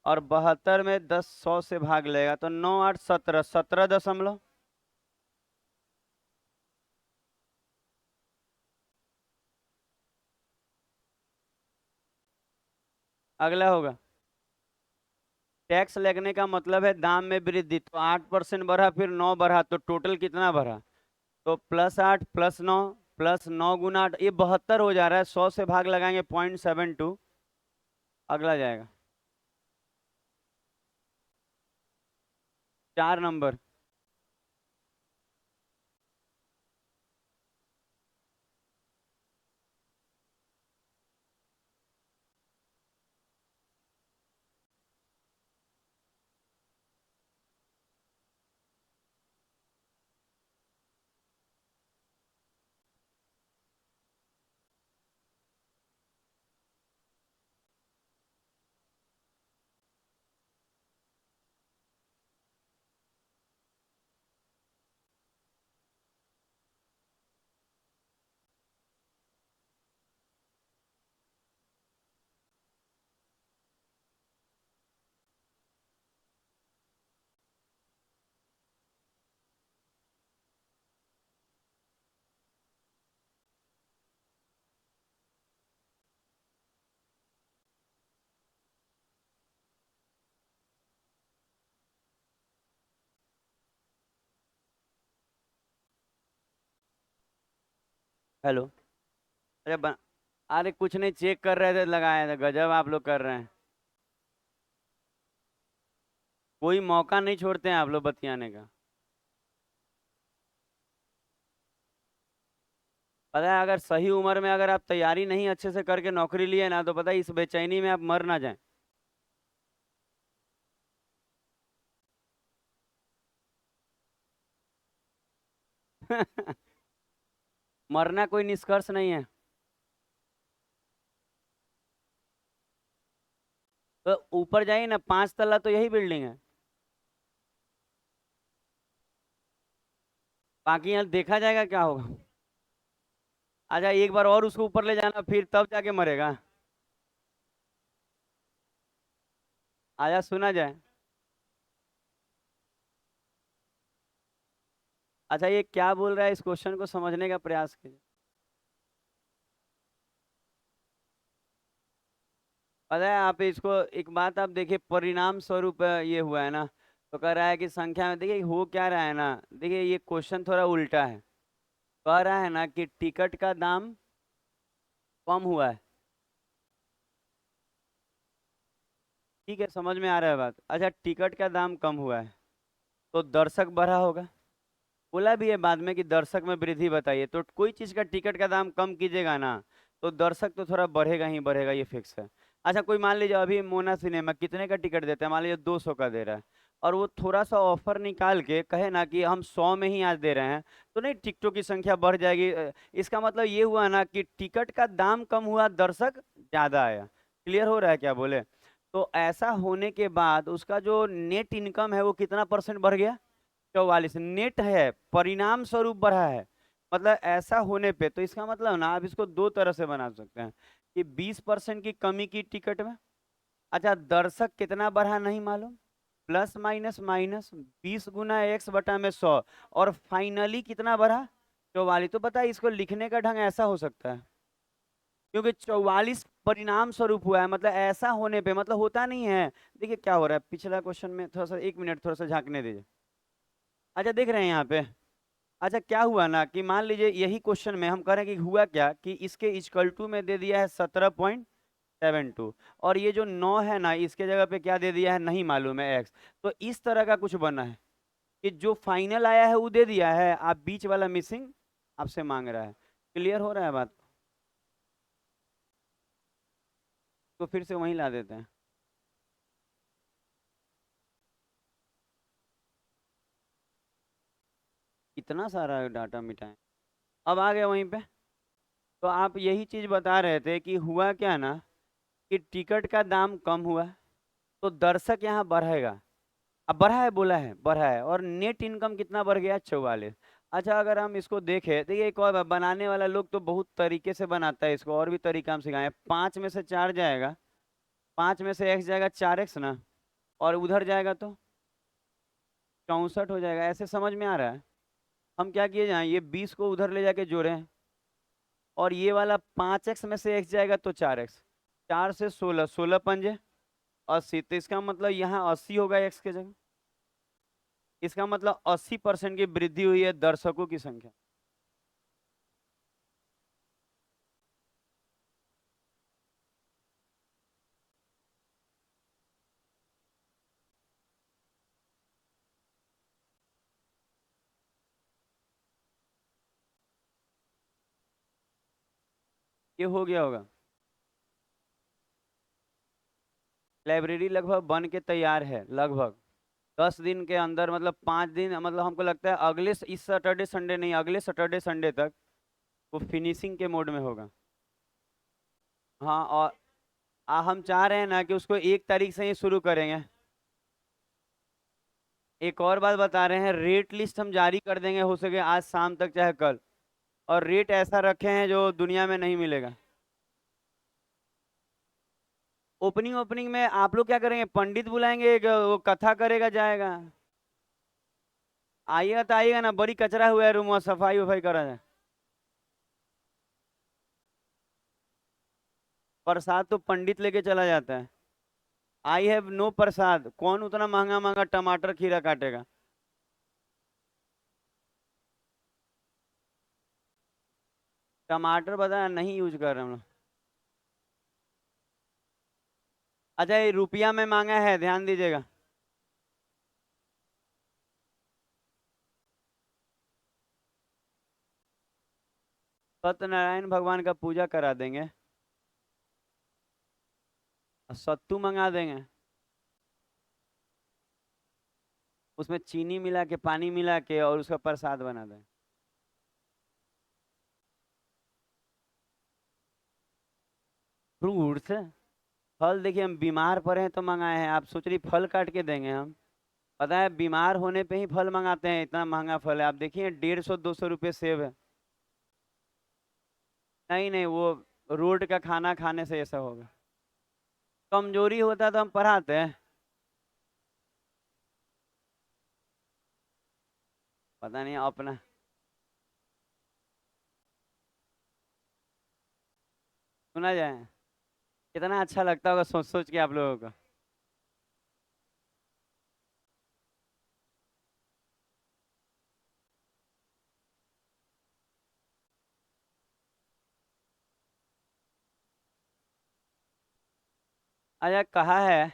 और 72 में 10 100 से भाग लेगा तो 9 8 17, 17 दशमलव। अगला होगा, टैक्स लगने का मतलब है दाम में वृद्धि, तो 8% बढ़ा फिर 9 बढ़ा तो टोटल कितना बढ़ा, तो +8 +9 +9 गुना 8, ये 72 हो जा रहा है। 100 से भाग लगाएंगे 0.72। अगला जाएगा 4 नंबर। हेलो। अरे अरे कुछ नहीं, चेक कर रहे थे, लगाए थे, गजब आप लोग कर रहे हैं। कोई मौका नहीं छोड़ते हैं आप लोग बतियाने का। पता है अगर सही उम्र में अगर आप तैयारी नहीं अच्छे से करके नौकरी लिए ना, तो पता है इस बेचैनी में आप मर ना जाएं। मरना कोई निष्कर्ष नहीं है। तो ऊपर जाइए ना, 5 तल्ला तो यही बिल्डिंग है। बाकी यहाँ देखा जाएगा क्या होगा। अच्छा एक बार और उसको ऊपर ले जाना, फिर तब जाके मरेगा। आजा सुना जाए। अच्छा ये क्या बोल रहा है, इस क्वेश्चन को समझने का प्रयास कीजिए। पता है आप इसको, एक बात आप देखिए, परिणाम स्वरूप ये हुआ है ना। तो कह रहा है कि संख्या में देखिए हो क्या रहा है ना। देखिए ये क्वेश्चन थोड़ा उल्टा है। कह रहा है ना कि टिकट का दाम कम हुआ है। ठीक है, समझ में आ रहा है बात। अच्छा टिकट का दाम कम हुआ है तो दर्शक बढ़ा होगा। बोला भी है बाद में कि दर्शक में वृद्धि बताइए, तो कोई चीज का टिकट का दाम कम कीजिएगा ना, तो दर्शक तो थोड़ा बढ़ेगा ही बढ़ेगा, ये फिक्स है। अच्छा कोई मान लीजिए अभी मोना सिनेमा कितने का टिकट देता है, मान लीजिए 200 का दे रहा है, और वो थोड़ा सा ऑफर निकाल के कहे ना कि हम 100 में ही आज दे रहे हैं, तो नहीं टिकटों की संख्या बढ़ जाएगी। इसका मतलब ये हुआ ना कि टिकट का दाम कम हुआ, दर्शक ज्यादा आया। क्लियर हो रहा है क्या बोले। तो ऐसा होने के बाद उसका जो नेट इनकम है वो कितना परसेंट बढ़ गया, 44 नेट है, परिणाम स्वरूप बढ़ा है। मतलब ऐसा होने पे तो इसका मतलब ना आप इसको दो तरह से बना सकते हैं कि 20% की कमी की टिकट में। अच्छा, दर्शक कितना बढ़ा नहीं मालूम, प्लस माइनस माइनस 20 × X/100, और फाइनली कितना बढ़ा 44। तो बताइए इसको लिखने का ढंग ऐसा हो सकता है, क्योंकि 44 परिणाम स्वरूप हुआ है, मतलब ऐसा होने पे, मतलब होता नहीं है। देखिए क्या हो रहा है पिछला क्वेश्चन में, थोड़ा सा 1 मिनट थोड़ा सा झांकने दीजिए। अच्छा देख रहे हैं यहाँ पे। अच्छा क्या हुआ ना कि मान लीजिए यही क्वेश्चन में हम कह रहे हैं कि हुआ क्या कि इसके इक्वल टू में दे दिया है 17.72, और ये जो 9 है ना इसके जगह पे क्या दे दिया है नहीं मालूम है x। तो इस तरह का कुछ बना है कि जो फाइनल आया है वो दे दिया है, आप बीच वाला मिसिंग आपसे मांग रहा है। क्लियर हो रहा है बात? तो फिर से वहीं ला देते हैं। इतना सारा डाटा मिटाएं, अब आ गए वहीं पे। तो आप यही चीज बता रहे थे कि हुआ क्या ना कि टिकट का दाम कम हुआ, तो दर्शक यहाँ बढ़ेगा। अब बढ़ा है, बोला है बढ़ा है, और नेट इनकम कितना बढ़ गया 44। अच्छा अगर हम इसको देखें तो ये एक और बनाने वाला लोग तो बहुत तरीके से बनाता है इसको, और भी तरीका हम सिखाए। 5 में से 4 जाएगा, 5 में से x जाएगा 4x ना, और उधर जाएगा तो 64 हो जाएगा। ऐसे समझ में आ रहा है? हम क्या किए जाए, ये 20 को उधर ले जाके जोड़े, और ये वाला 5x में से x जाएगा तो 4x, 4 से 16, 16 पंजे 80। तो इसका मतलब यहाँ 80 होगा x के जगह। इसका मतलब 80% की वृद्धि हुई है दर्शकों की संख्या। ये हो गया होगा। लाइब्रेरी लगभग बन के तैयार है, लगभग 10 दिन के अंदर, मतलब 5 दिन, मतलब हमको लगता है अगले इस सैटरडे संडे नहीं, अगले सैटरडे संडे तक वो फिनिशिंग के मोड में होगा। हाँ, और हम चाह रहे हैं ना कि उसको 1 तारीख से ही शुरू करेंगे। एक और बात बता रहे हैं, रेट लिस्ट हम जारी कर देंगे हो सके आज शाम तक चाहे कल, और रेट ऐसा रखे हैं जो दुनिया में नहीं मिलेगा। ओपनिंग ओपनिंग में आप लोग क्या करेंगे, पंडित बुलाएंगे, एक वो कथा करेगा जाएगा? आइएगा तो आइएगा ना, बड़ी कचरा हुआ है रूम, सफाई वफाई करा जाए। प्रसाद तो पंडित लेके चला जाता है। आई हैव नो प्रसाद, कौन उतना महंगा महंगा टमाटर खीरा काटेगा? टमाटर बताया नहीं यूज कर रहे हम लोग। अच्छा ये रुपया में मांगा है, ध्यान दीजिएगा। सत्यनारायण भगवान का पूजा करा देंगे, और सत्तू मंगा देंगे, उसमें चीनी मिला के पानी मिला के और उसका प्रसाद बना दें। फ्रूट्स, फल देखिए हम बीमार पड़े हैं तो मंगाए हैं, आप सोच रही फल काट के देंगे हम? पता है बीमार होने पे ही फल मंगाते हैं, इतना महंगा फल है। आप देखिए 150-200 रुपये सेब है। नहीं नहीं, वो रोड का खाना खाने से ऐसा होगा। कमजोरी होता तो हम पढ़ाते हैं। पता नहीं अपना। सुना जाए, कितना अच्छा लगता होगा सोच सोच के आप लोगों को। अच्छा कहा है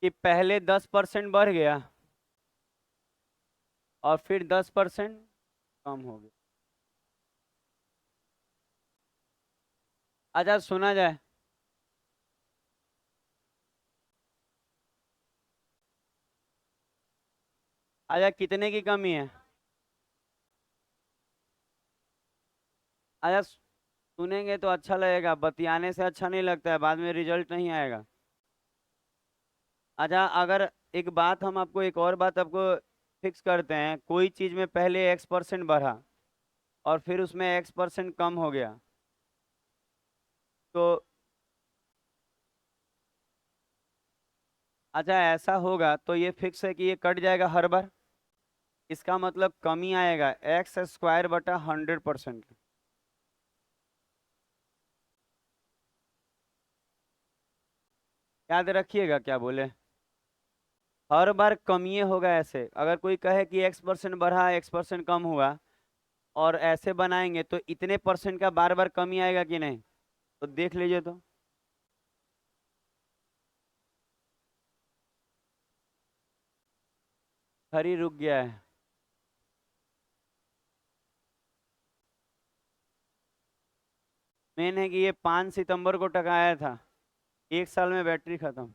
कि पहले 10% बढ़ गया और फिर 10% कम हो गया। अच्छा सुना जाए। अच्छा कितने की कमी है? अच्छा सुनेंगे तो अच्छा लगेगा, बतियाने से अच्छा नहीं लगता है, बाद में रिजल्ट नहीं आएगा। अच्छा अगर एक बात हम आपको एक और बात आपको फिक्स करते हैं, कोई चीज में पहले x% बढ़ा और फिर उसमें x% कम हो गया, तो अच्छा ऐसा होगा तो ये फिक्स है कि ये कट जाएगा हर बार। इसका मतलब कमी आएगा x² बटा 100%। याद रखिएगा क्या बोले, हर बार कमिए होगा। ऐसे अगर कोई कहे कि x% बढ़ा x% कम हुआ और ऐसे बनाएंगे तो इतने परसेंट का बार बार कमी आएगा कि नहीं, तो देख लीजिए तो। खरी रुक गया है। मेन है कि ये 5 सितंबर को टकाया था, एक साल में बैटरी खत्म।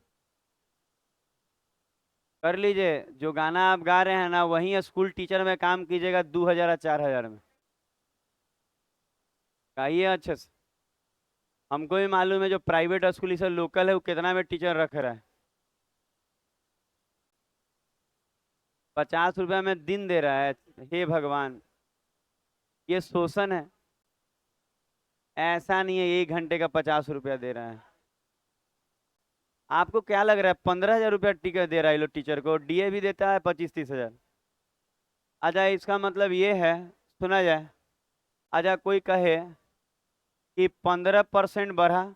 कर लीजिए, जो गाना आप गा रहे हैं ना वहीं स्कूल टीचर में काम कीजिएगा 2000 या 4000 में। गाइए अच्छे से। हमको भी मालूम है जो प्राइवेट स्कूल से लोकल है वो कितना में टीचर रख रहा है। 50 रुपया में दिन दे रहा है। हे भगवान, ये शोषण है। ऐसा नहीं है 1 घंटे का 50 रुपया दे रहा है। आपको क्या लग रहा है 15,000 रुपया टिकट दे रहा है ये लोग टीचर को, डीए भी देता है 25-30 हजार। अच्छा इसका मतलब ये है, सुना जाए। अच्छा कोई कहे कि 15% बढ़ा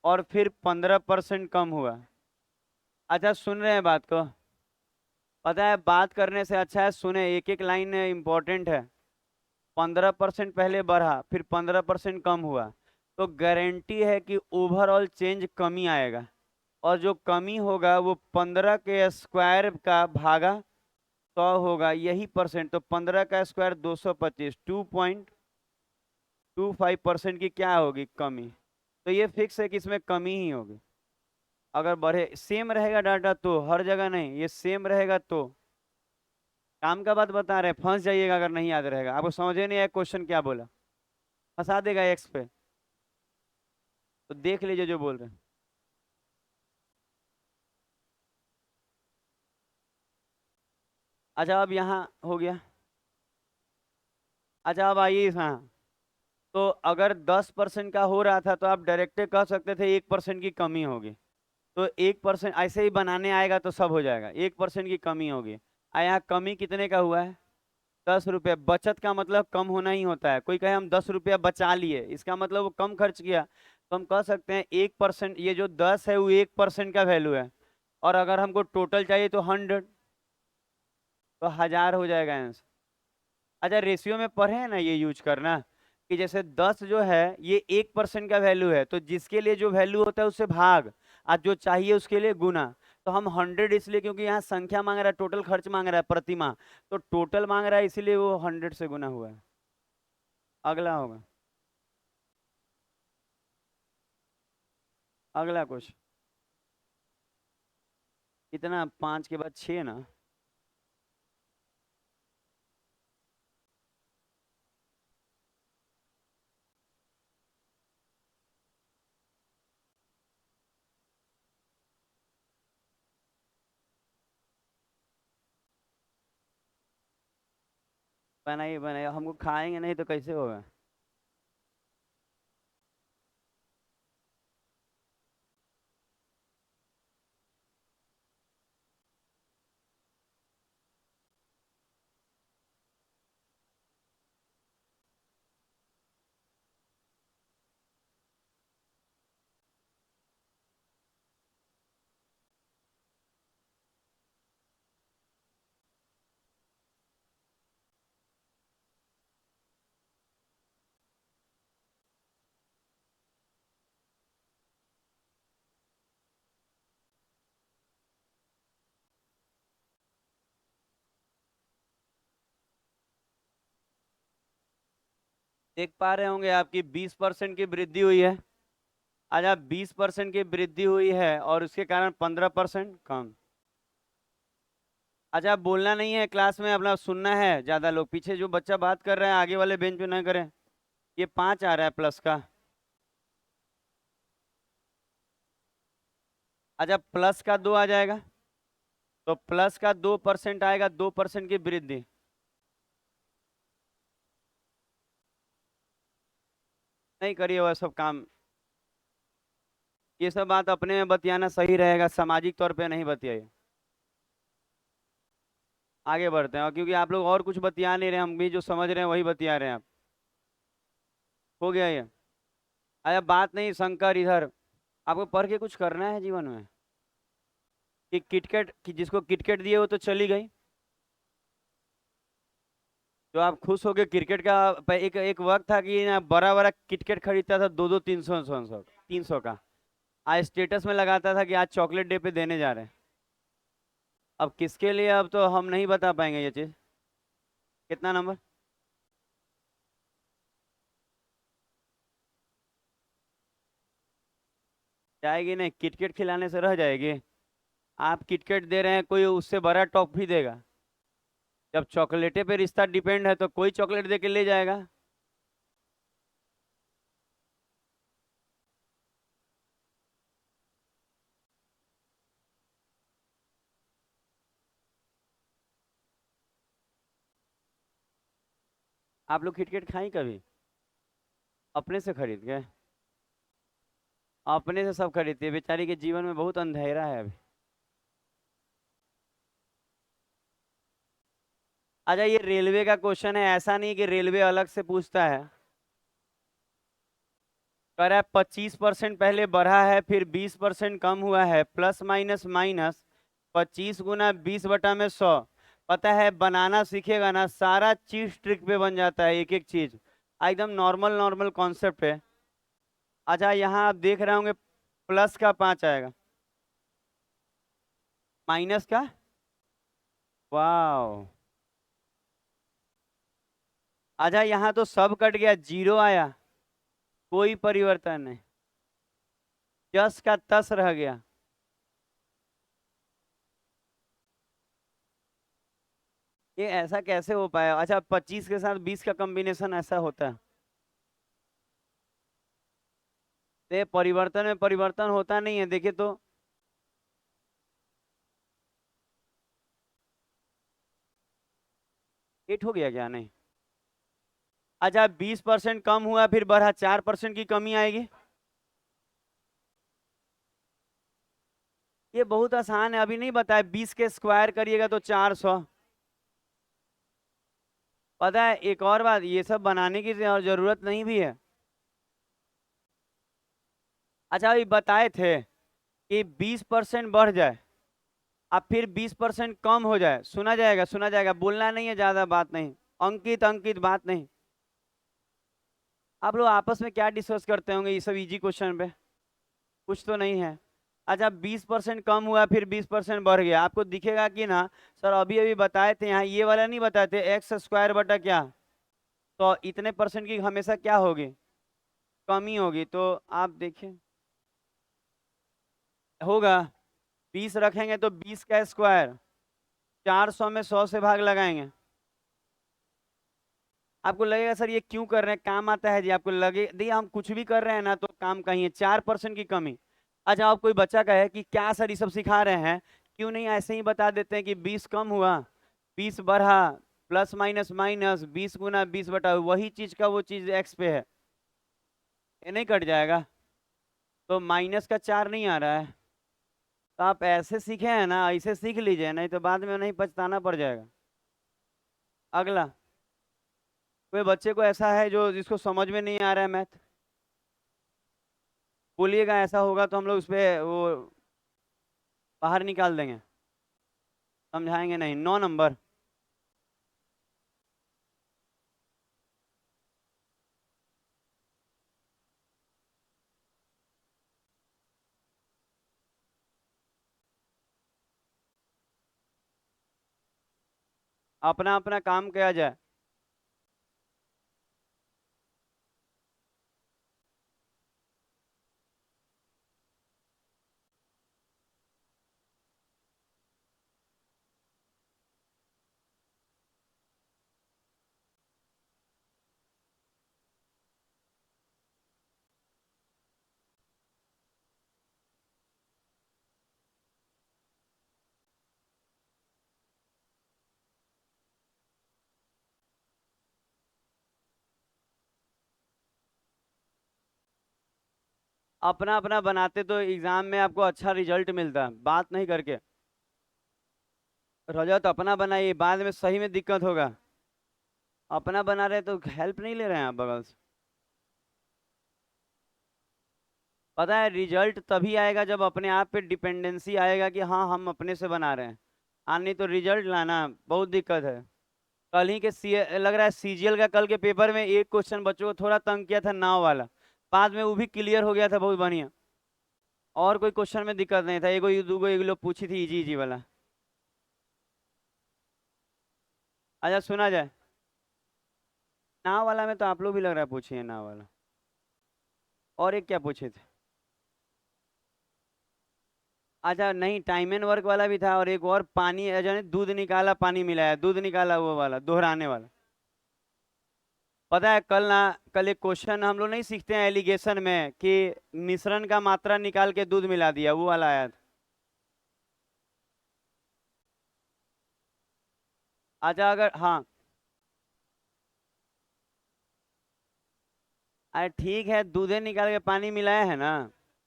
और फिर 15% कम हुआ। अच्छा सुन रहे हैं बात को, पता है बात करने से अच्छा है सुने, एक एक लाइन इंपॉर्टेंट है। 15% पहले बढ़ा फिर 15% कम हुआ, तो गारंटी है कि ओवरऑल चेंज कमी आएगा। और जो कमी होगा वो 15 के स्क्वायर का भागा 100 होगा, यही परसेंट। तो 15 का स्क्वायर 225, 2.25% की क्या होगी कमी। तो ये फिक्स है कि इसमें कमी ही होगी। अगर बढ़े सेम रहेगा डाटा तो, हर जगह नहीं, ये सेम रहेगा तो। काम का बात बता रहे हैं, फंस जाइएगा अगर नहीं याद रहेगा। आपको समझे नहीं आया क्वेश्चन क्या बोला, फंसा देगा एक्स पे। तो देख लीजिए जो बोल रहे हैं। अच्छा अब यहाँ हो गया। अच्छा अब आइए यहाँ। तो अगर 10% का हो रहा था तो आप डायरेक्ट कह सकते थे 1% की कमी होगी। तो 1% ऐसे ही बनाने आएगा तो सब हो जाएगा, 1% की कमी होगी। यहाँ कमी कितने का हुआ है, 10 रुपये। बचत का मतलब कम होना ही होता है। कोई कहे हम 10 रुपया बचा लिए, इसका मतलब वो कम खर्च किया। तो हम कह सकते हैं 1%, ये जो 10 है वो 1% का वैल्यू है। और अगर हमको टोटल चाहिए तो 100, तो 1000 हो जाएगा आंसर। अच्छा रेशियो में पढ़े हैं ना ये यूज करना, कि जैसे 10 जो है ये 1% का वैल्यू है, तो जिसके लिए जो वैल्यू होता है उससे भाग, और जो चाहिए उसके लिए गुना। तो हम 100 इसलिए क्योंकि यहाँ संख्या मांग रहा है, टोटल खर्च मांग रहा है प्रति माह, तो टोटल मांग रहा है इसीलिए वो 100 से गुना हुआ है। अगला होगा, अगला क्वेश्चन। कितना, 5 के बाद 6 ना। बनाइए बनाइए, हमको खाएंगे नहीं तो कैसे होगा। देख पा रहे होंगे आपकी 20% की वृद्धि हुई है। अच्छा 20% की वृद्धि हुई है और उसके कारण 15% कम। अच्छा बोलना नहीं है क्लास में, अपना सुनना है। ज्यादा लोग पीछे जो बच्चा बात कर रहे हैं आगे वाले बेंच पे ना करें। ये 5 आ रहा है प्लस का। अच्छा, प्लस का 2 आ जाएगा, तो प्लस का 2% आएगा, 2% की वृद्धि। नहीं करिए वह सब काम, ये सब बात अपने में बतियाना सही रहेगा, सामाजिक तौर पे नहीं बतियाइए। आगे बढ़ते हैं, और क्योंकि आप लोग और कुछ बतिया नहीं रहे, हम भी जो समझ रहे हैं वही बतिया रहे हैं आप। हो गया ये। अरे बात नहीं शंकर, इधर आपको पढ़ के कुछ करना है जीवन में, कि किटकेट कि जिसको किटकेट दिए वो तो चली गई, तो आप खुश हो गए क्रिकेट का। एक एक वक्त था कि ना बड़ा बड़ा किटकेट खरीदता था, 2-2 300 300 का, आज स्टेटस में लगाता था कि आज चॉकलेट डे पे देने जा रहे हैं। अब किसके लिए, अब तो हम नहीं बता पाएंगे ये चीज। कितना नंबर? जाएगी नहीं, किटकेट खिलाने से रह जाएगी? आप किटकेट दे रहे हैं, कोई उससे बड़ा टॉफी देगा। जब चॉकलेटे पे रिश्ता डिपेंड है तो कोई चॉकलेट दे के ले जाएगा। आप लोग किटकेट खाई कभी? अपने से खरीद गए? अपने से सब खरीदती है, बेचारी के जीवन में बहुत अंधेरा है अभी। अच्छा, ये रेलवे का क्वेश्चन है, ऐसा नहीं कि रेलवे अलग से पूछता है। कह रहा है 25% पहले बढ़ा है, फिर 20% कम हुआ है, प्लस माइनस माइनस 25 × 20/100। पता है बनाना सीखेगा ना, सारा चीज ट्रिक पे बन जाता है, एक एक चीज एकदम नॉर्मल नॉर्मल कॉन्सेप्ट है। अच्छा, यहाँ आप देख रहे होंगे प्लस का 5 आएगा, माइनस का, वाह। अच्छा, यहाँ तो सब कट गया, जीरो आया, कोई परिवर्तन नहीं, जस का तस रह गया। ये ऐसा कैसे हो पाया? अच्छा, 25 के साथ 20 का कॉम्बिनेशन ऐसा होता है? तो ये परिवर्तन में परिवर्तन होता नहीं है, देखिए तो। हिट हो गया क्या? नहीं। अच्छा, 20% कम हुआ फिर बढ़ा, 4% की कमी आएगी। ये बहुत आसान है, अभी नहीं बताया, 20 के स्क्वायर करिएगा तो 400। पता है एक और बात, ये सब बनाने की जरूरत नहीं भी है। अच्छा, अभी बताए थे कि 20% बढ़ जाए, अब फिर 20% कम हो जाए, सुना जाएगा, सुना जाएगा, बोलना नहीं है, ज्यादा बात नहीं, अंकित अंकित बात नहीं। आप लोग आपस में क्या डिस्कस करते होंगे ये सब इजी क्वेश्चन पे? कुछ तो नहीं है। अच्छा, 20% कम हुआ फिर 20% बढ़ गया, आपको दिखेगा कि ना? सर अभी अभी बताए थे, यहाँ ये वाला नहीं बताए थे, एक्स स्क्वायर बटा क्या, तो इतने परसेंट की हमेशा क्या होगी? कमी होगी, तो आप देखिए होगा। 20 रखेंगे तो 20 का स्क्वायर, 400 में 100 से भाग लगाएंगे। आपको लगेगा सर ये क्यों कर रहे हैं, काम आता है जी, आपको लगे दी हम कुछ भी कर रहे हैं ना तो काम कहीं है, 4% की कमी। अच्छा, आप कोई बच्चा कहे कि क्या सर ये सब सिखा रहे हैं, क्यों नहीं ऐसे ही बता देते हैं कि 20 कम हुआ, 20 बढ़ा, प्लस माइनस माइनस 20 × 20 वही चीज का वो चीज एक्स पे है, ये नहीं कट जाएगा? तो माइनस का 4 नहीं आ रहा है, तो आप ऐसे सीखे हैं ना, ऐसे सीख लीजिए, नहीं तो बाद में नहीं पछताना पड़ जाएगा। अगला, कोई बच्चे को ऐसा है जो जिसको समझ में नहीं आ रहा है मैथ, बोलिएगा, ऐसा होगा तो हम लोग उस पे वो बाहर निकाल देंगे, समझाएंगे नहीं। 9 नंबर। अपना अपना काम किया जाए। अपना अपना बनाते तो एग्जाम में आपको अच्छा रिजल्ट मिलता, बात नहीं करके। रजत अपना बनाइए, बाद में सही में दिक्कत होगा। अपना बना रहे तो हेल्प नहीं ले रहे हैं आप बगल से। पता है रिजल्ट तभी आएगा जब अपने आप पे डिपेंडेंसी आएगा कि हाँ हम अपने से बना रहे हैं। नहीं तो रिजल्ट लाना बहुत दिक्कत है। कल ही के लग रहा है सीजीएल का कल के पेपर में एक क्वेश्चन बच्चों को थोड़ा तंग किया था, नाव वाला। बाद में वो भी क्लियर हो गया था बहुत बढ़िया। और कोई क्वेश्चन में दिक्कत नहीं था, एगो दूगो एक लोग पूछी थी इजी इजी वाला। अच्छा सुना जाए। नाव वाला में तो आप लोग भी लग रहा है पूछिए नाव वाला। और एक क्या पूछे थे? अच्छा नहीं, टाइम एंड वर्क वाला भी था, और एक और पानी जाने दूध निकाला पानी मिलाया, दूध निकाला वो वाला दोहराने वाला। पता है कल एक क्वेश्चन हम लोग नहीं सीखते हैं एलिगेशन में कि मिश्रण का मात्रा निकाल के दूध मिला दिया, वो वाला आया था। अच्छा अगर हाँ। अरे ठीक है, दूधे निकाल के पानी मिलाया है ना,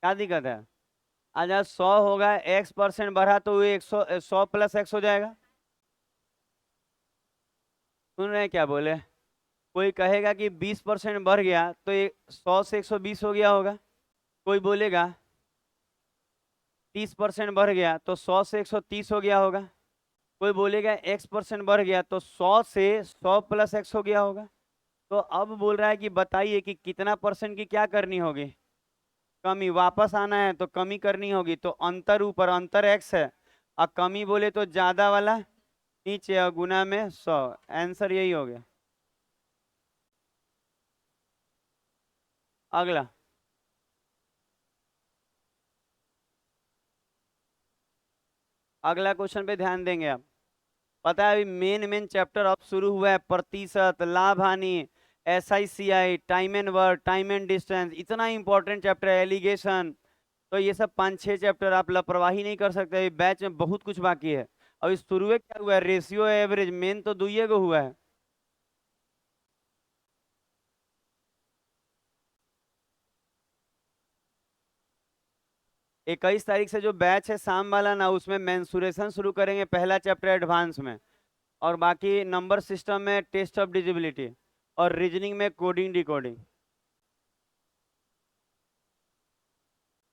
क्या दिक्कत है? अच्छा 100 होगा, X% बढ़ा तो वो 100, 100 + X हो जाएगा। सुन रहे हैं क्या बोले? कोई कहेगा कि 20% बढ़ गया तो 100 से 120 हो गया होगा। कोई बोलेगा 30% बढ़ गया तो 100 से 130 हो गया होगा। कोई बोलेगा X% बढ़ गया तो 100 से 100 + X हो गया होगा। तो अब बोल रहा है कि बताइए कि कितना परसेंट की क्या करनी होगी? कमी वापस आना है तो कमी करनी होगी, तो अंतर ऊपर अंतर X है, और कमी बोले तो ज्यादा वाला नीचे, और गुना में 100। आंसर यही हो गया। अगला। अगला क्वेश्चन पे ध्यान देंगे आप। पता है अभी मेन मेन चैप्टर अब शुरू हुआ है, प्रतिशत, लाभ हानि, SICI, time and work, time and distance, इतना इंपॉर्टेंट चैप्टर है, एलिगेशन। तो ये सब 5 6 चैप्टर आप लापरवाही नहीं कर सकते, बैच में बहुत कुछ बाकी है। अभी शुरू में क्या हुआ है, रेशियो एवरेज, मेन तो दुइये को हुआ है। 21 तारीख से जो बैच है शाम वाला ना, उसमें मेंसुरेशन शुरू करेंगे, पहला चैप्टर एडवांस में। और बाकी नंबर सिस्टम में टेस्ट ऑफ डिजिबिलिटी, और रीजनिंग में कोडिंग डिकोडिंग।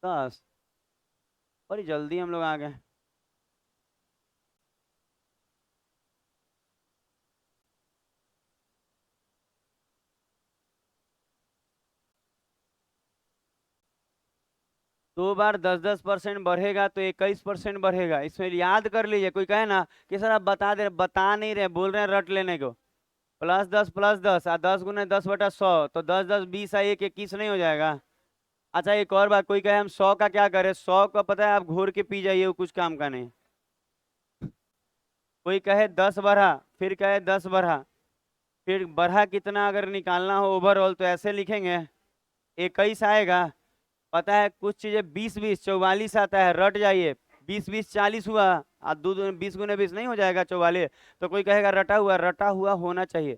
10। बड़ी जल्दी हम लोग आ गए। 2 बार 10 10% बढ़ेगा तो 21% बढ़ेगा, इसमें याद कर लीजिए। कोई कहे ना कि सर आप बता नहीं रहे, बोल रहे हैं रट लेने को। +10 + 10 और 10 × 10/100, तो 10 10 20 और 1 21 नहीं हो जाएगा? अच्छा एक और बात, कोई कहे हम 100 का क्या करें, 100 का पता है आप घोर के पी जाइए, वो कुछ काम का नहीं। कोई कहे 10 बढ़ा, फिर कहे 10 बढ़ा, फिर बढ़ा कितना अगर निकालना हो ओवरऑल तो ऐसे लिखेंगे, 21 आएगा। पता है कुछ चीजें 20 20 44 आता है, रट जाइए। 20 20 40 हुआ, और 20 × 20 नहीं हो जाएगा 44? तो कोई कहेगा रटा हुआ होना चाहिए।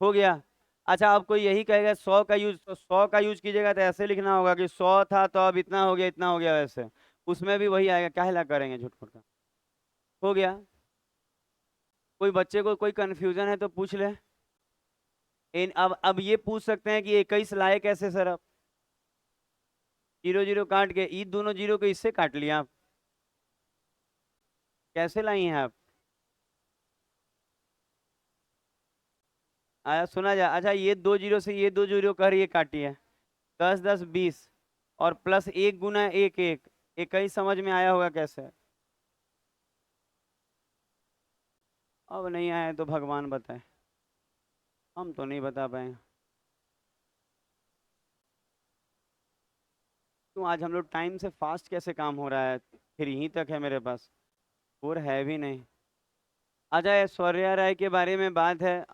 हो गया। अच्छा अब कोई यही कहेगा 100 का यूज, तो 100 का यूज कीजिएगा तो ऐसे लिखना होगा कि 100 था तो अब इतना हो गया, इतना हो गया, वैसे उसमें भी वही आएगा, क्या हिला करेंगे झूठ मूठ का। हो गया। कोई बच्चे को कोई कंफ्यूजन है तो पूछ ले। अब ये पूछ सकते हैं कि 21 लाए कैसे सर? अब 0 0 काट के, ई दोनों जीरो को इससे काट लिया आप, कैसे लाई हैं आप? आया सुना जा। अच्छा ये 2 0 से ये 2 0 कर ये काटिए, 10 10 20, और +1 × 1 1, 21 समझ में आया होगा कैसे? अब नहीं आया तो भगवान बताए, हम तो नहीं बता पाएंगे। तो आज हम लोग टाइम से फास्ट कैसे काम हो रहा है, फिर यहीं तक है मेरे पास, और है भी नहीं। अच्छा ऐश्वर्या राय के बारे में बात है।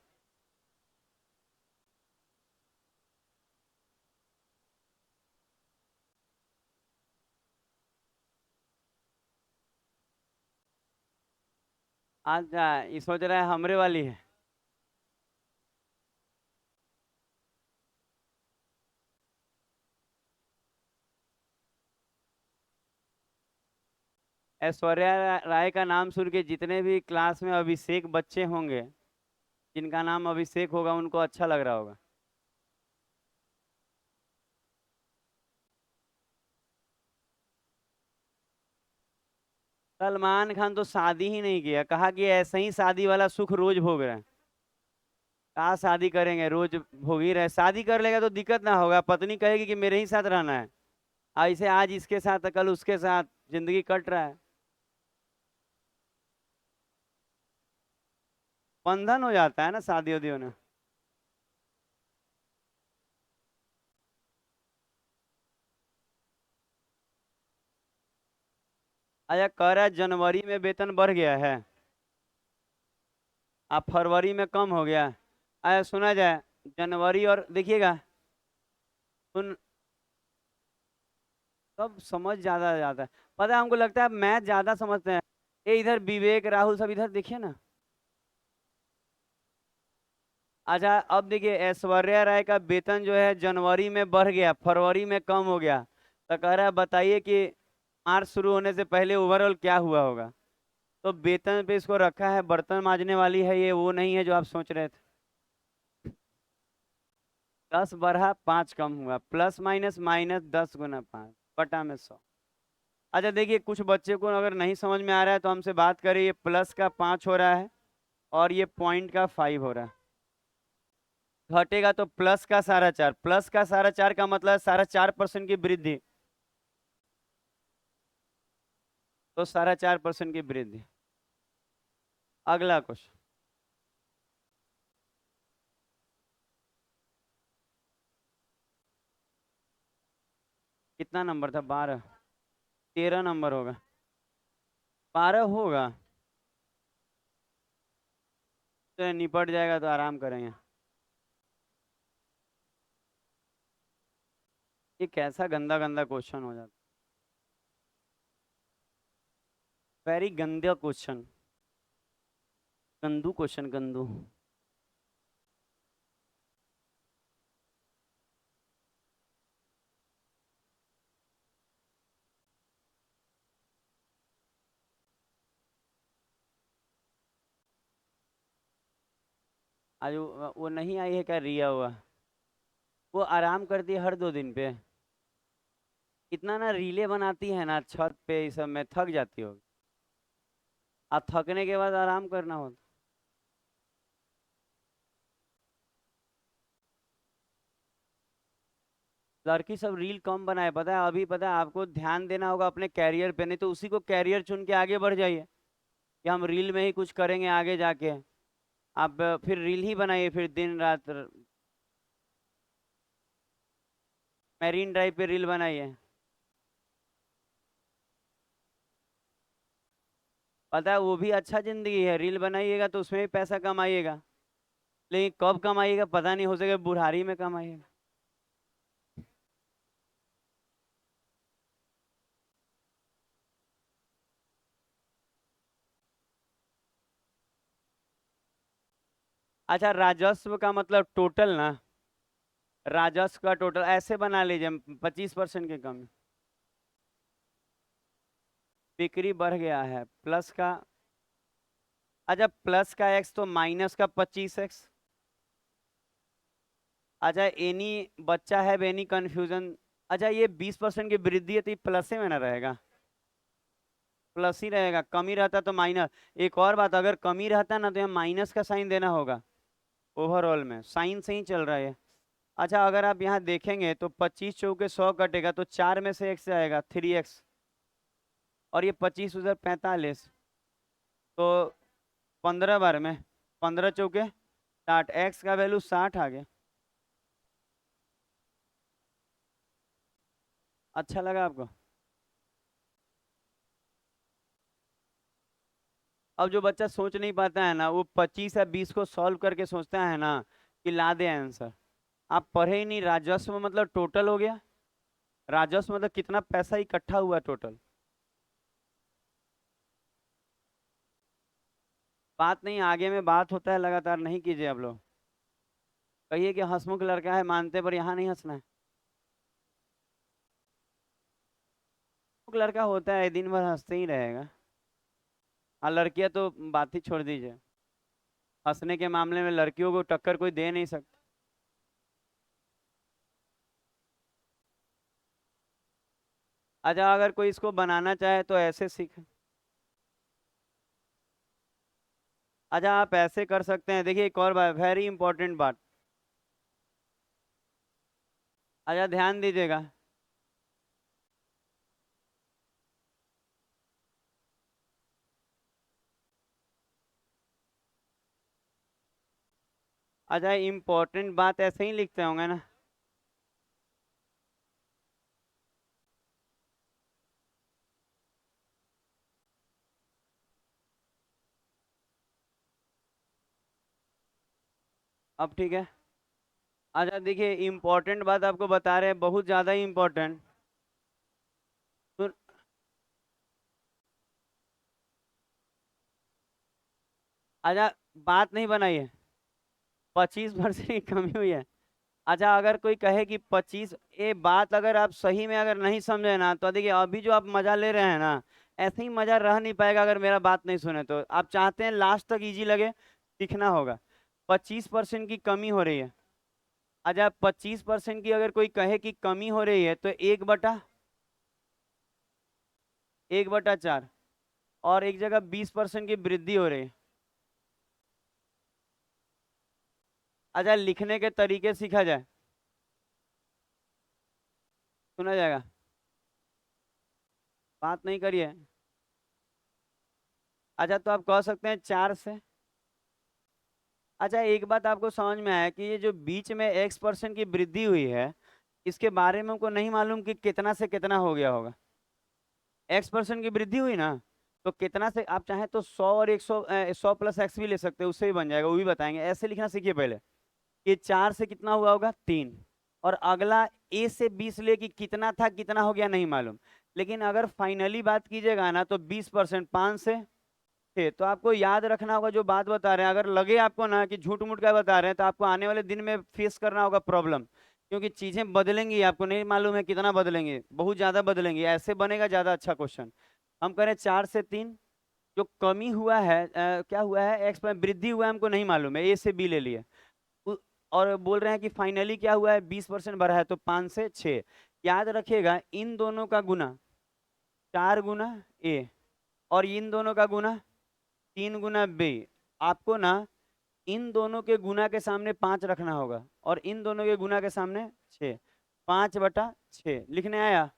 आज ये सोच रहा है हमरे वाली है। ऐश्वर्या राय का नाम सुन के जितने भी क्लास में अभिषेक बच्चे होंगे, जिनका नाम अभिषेक होगा, उनको अच्छा लग रहा होगा। सलमान खान तो शादी ही नहीं किया, कहा कि ऐसे ही शादी वाला सुख रोज भोग रहे हैं। कहा शादी करेंगे, रोज भोग ही रहे। शादी कर लेगा तो दिक्कत ना होगा, पत्नी कहेगी कि मेरे ही साथ रहना है। ऐसे आज इसके साथ कल उसके साथ जिंदगी कट रहा है। बंधन हो जाता है ना शादी उदी होने। अच्छा, कह रहा है जनवरी में वेतन बढ़ गया है, अब फरवरी में कम हो गया। अच्छा सुना जाए, जनवरी और देखिएगा, सुन, सब समझ ज्यादा आ जाता है। पता है, हमको लगता है मैथ ज्यादा समझते हैं। ये इधर विवेक राहुल सब इधर देखिए ना। अच्छा अब देखिए, ऐश्वर्या राय का वेतन जो है जनवरी में बढ़ गया, फरवरी में कम हो गया। तो कह रहा है बताइए कि मार्च शुरू होने से पहले ओवरऑल क्या हुआ होगा। तो वेतन पे इसको रखा है, बर्तन मांजने वाली है ये, वो नहीं है जो आप सोच रहे थे। 10 बढ़ा 5 कम हुआ, प्लस माइनस माइनस 10 गुना 5 बटा में 100। अच्छा देखिए, कुछ बच्चे को अगर नहीं समझ में आ रहा है तो हमसे बात करें। ये प्लस का 5 हो रहा है और ये पॉइंट का 5 हो रहा है। घटेगा तो प्लस का 4.5, प्लस का 4.5 का मतलब 4.5% की वृद्धि। तो 4.5% की वृद्धि। अगला क्वेश्चन। कितना नंबर था? 12? 13 नंबर होगा। 12 होगा तो निपट जाएगा, तो आराम करेंगे। ये कैसा गंदा गंदा क्वेश्चन हो जाता। वेरी गंदा क्वेश्चन, गंदू क्वेश्चन, गंदू। आज वो नहीं आई है क्या, रिया हुआ? वो आराम करती है हर 2 दिन पे। इतना ना रीले बनाती है ना छत पे, इस सब में थक जाती होगी। अब थकने के बाद आराम करना होता। लड़की सब रील कम बनाए, पता है? अभी पता है आपको, ध्यान देना होगा अपने कैरियर पे, नहीं तो उसी को कैरियर चुन के आगे बढ़ जाइए कि हम रील में ही कुछ करेंगे आगे जाके। आप फिर रील ही बनाइए, फिर दिन रात मैरीन ड्राइव पे रील बनाइए। पता है वो भी अच्छा जिंदगी है, रील बनाइएगा तो उसमें भी पैसा कमाइएगा। लेकिन कब कमाइएगा पता नहीं, हो सके बुढ़ारी में कमाइएगा। अच्छा, राजस्व का मतलब टोटल ना, राजस्व का टोटल ऐसे बना लीजिए, 25% की कमी। बिक्री बढ़ गया है, प्लस का। अच्छा, प्लस का एक्स तो माइनस का 25x। अच्छा, एनी बच्चा है एनी कंफ्यूजन। अच्छा, ये 20% की वृद्धि है तो ये प्लस में ना रहेगा? प्लस ही रहेगा, कमी रहता तो माइनस। एक और बात, अगर कमी रहता ना तो यहाँ माइनस का साइन देना होगा। ओवरऑल में साइन से ही चल रहा है। अच्छा, अगर आप यहाँ देखेंगे तो 25 चौके 100 कटेगा तो 4 में से x आएगा, 3x। और ये 25 उधर 45, तो 15 बार में 15 चौके 60, x का वैल्यू 60 आ गया। अच्छा लगा आपको? अब जो बच्चा सोच नहीं पाता है ना, वो 25 या 20 को सॉल्व करके सोचता है ना कि ला दे आंसर। आप पढ़े ही नहीं, राजस्व मतलब टोटल हो गया। राजस्व मतलब कितना पैसा इकट्ठा हुआ टोटल। बात नहीं, आगे में बात होता है लगातार, नहीं कीजिए आप लोग। कहिए कि हंसमुख लड़का है मानते, पर यहाँ नहीं हंसना है। हंसमुख लड़का होता है दिन भर हंसते ही रहेगा। हाँ, लड़कियां तो बात ही छोड़ दीजिए। हंसने के मामले में लड़कियों को टक्कर कोई दे नहीं सकता। अच्छा, अगर कोई इसको बनाना चाहे तो ऐसे सीख। अच्छा, आप ऐसे कर सकते हैं, देखिए एक और बात, वेरी इंपॉर्टेंट बात। अच्छा, ध्यान दीजिएगा। अच्छा, इंपॉर्टेंट बात ऐसे ही लिखते होंगे ना। अब ठीक है। अच्छा देखिए, इंपॉर्टेंट बात आपको बता रहे हैं, बहुत ज्यादा इंपॉर्टेंट। तो अच्छा, बात नहीं बनाइए। 25% की कमी हुई है। अच्छा, अगर कोई कहे कि 25, ये बात अगर आप सही में अगर नहीं समझे ना, तो देखिए अभी जो आप मजा ले रहे हैं ना, ऐसे ही मजा रह नहीं पाएगा अगर मेरा बात नहीं सुने तो। आप चाहते हैं लास्ट तक इजी लगे, सीखना होगा। 25% की कमी हो रही है। अच्छा, 25% की अगर कोई कहे कि कमी हो रही है तो 1/4, और एक जगह 20% की वृद्धि हो रही है। अच्छा, लिखने के तरीके सीखा जाए, सुना जाएगा। बात नहीं करिए। अच्छा, तो आप कह सकते हैं 4 से। अच्छा, एक बात आपको समझ में आया कि ये जो बीच में X% की वृद्धि हुई है, इसके बारे में हमको नहीं मालूम कि कितना से कितना हो गया होगा। X% की वृद्धि हुई ना, तो कितना से आप चाहें तो 100 और 100, 100 + X भी ले सकते हैं, उससे भी बन जाएगा, वो भी बताएंगे। ऐसे लिखना सीखिए पहले। कि 4 से कितना हुआ होगा, 3। और अगला A से 20 ले कि कितना था कितना हो गया नहीं मालूम। लेकिन अगर फाइनली बात कीजिएगा ना, तो 20%, 5 से 6। तो आपको याद रखना होगा जो बात बता रहे हैं, अगर लगे आपको ना कि झूठ मूठ का बता रहे हैं, तो आपको आने वाले दिन में फेस करना होगा प्रॉब्लम। क्योंकि चीजें बदलेंगी, आपको नहीं मालूम है कितना बदलेंगे, बहुत ज्यादा बदलेंगे। ऐसे बनेगा ज्यादा अच्छा क्वेश्चन। हम करें 4 से 3। जो कमी हुआ है, क्या हुआ है, एक्स में वृद्धि हुआ है, हमको नहीं मालूम है, A से B ले लिए। उ- और बोल रहे हैं कि फाइनली क्या हुआ है, 20% बढ़ा है, तो 5 से 6। याद रखिएगा, इन दोनों का गुना 4 गुना A, और इन दोनों का गुना 3 गुना B। आपको ना इन दोनों के गुना के सामने 5 रखना होगा, और इन दोनों के गुना के सामने 6। 5/6 लिखने आया।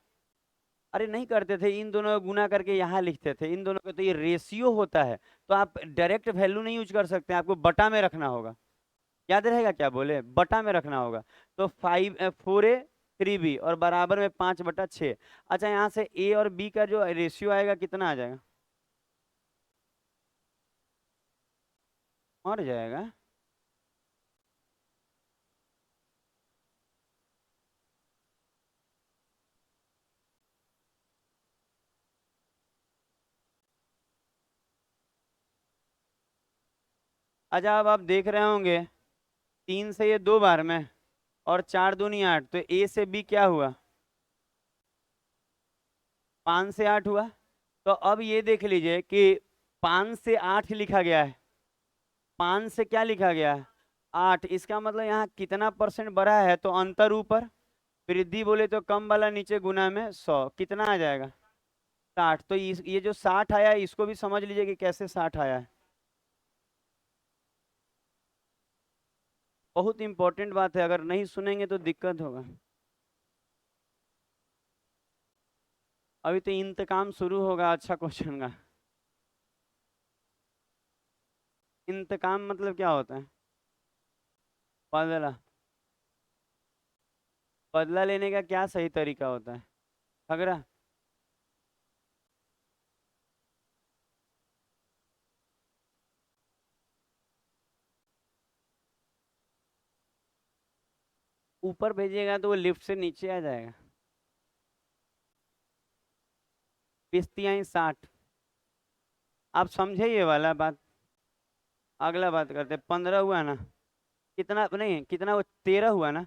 अरे नहीं करते थे, इन दोनों का गुना करके यहाँ लिखते थे इन दोनों का, तो ये रेशियो होता है। तो आप डायरेक्ट वैल्यू नहीं यूज कर सकते, आपको बटा में रखना होगा। याद रहेगा क्या बोले, बटा में रखना होगा। तो 4A 3B और बराबर में 5/6। अच्छा, यहाँ से A और B का जो रेशियो आएगा कितना आ जाएगा, मर जाएगा। अच्छा, अब आप देख रहे होंगे, 3 से ये 2 बार में, और 4 दूनी 8, तो A से B क्या हुआ, 5 से 8 हुआ। तो अब ये देख लीजिए कि 5 से 8 लिखा गया है। 5 से क्या लिखा गया है, 8। इसका मतलब यहाँ कितना परसेंट बढ़ा है, तो अंतर ऊपर, वृद्धि बोले तो कम वाला नीचे, गुना में 100, कितना आ जाएगा, 60। तो ये जो 60 आया है, इसको भी समझ लीजिए कि कैसे 60 आया है। बहुत इंपॉर्टेंट बात है, अगर नहीं सुनेंगे तो दिक्कत होगा। अभी तो इंतकाम शुरू होगा अच्छा क्वेश्चन का। इंतकाम मतलब क्या होता है, बदला। बदला लेने का क्या सही तरीका होता है, झगड़ा। ऊपर भेजिएगा तो वो लिफ्ट से नीचे आ जाएगा। 20×60। आप समझे ये वाला बात। अगला बात करते हैं, 15 हुआ ना, कितना नहीं, कितना वो 13 हुआ ना,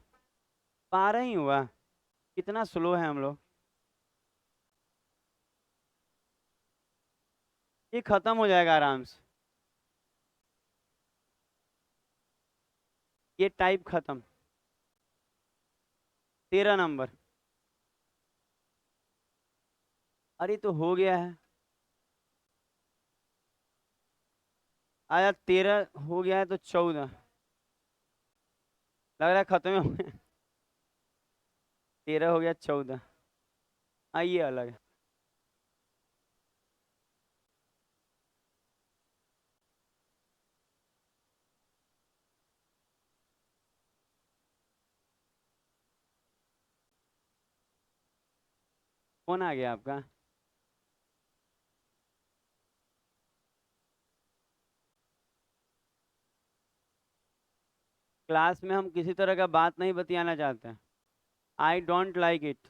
12 ही हुआ। कितना स्लो है हम लोग। ये खत्म हो जाएगा आराम से, ये टाइप खत्म। 13 नंबर। अरे तो हो गया है। आया 13 हो गया है तो 14 लग रहा है खत्म ही हो गया। 13 हो गया 14। आइए अलग है। कौन आ गया आपका? क्लास में हम किसी तरह का बात नहीं बतियाना चाहते हैं। I don't like it.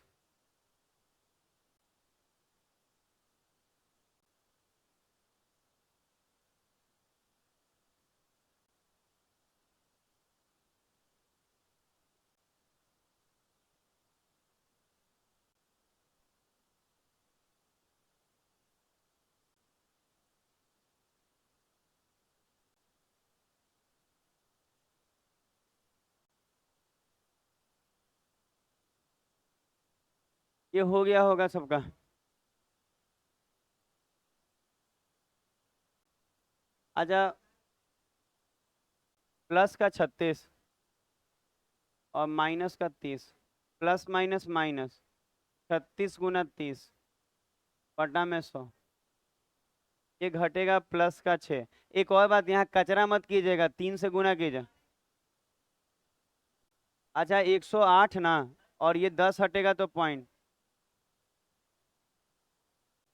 ये हो गया होगा सबका। अच्छा, प्लस का 36 और माइनस का 30, प्लस माइनस माइनस, 36 × 30 बटा में 100। ये घटेगा प्लस का 6। एक और बात, यहाँ कचरा मत कीजिएगा, 3 से गुना कीजिए। अच्छा 108 ना, और ये 10 हटेगा तो पॉइंट,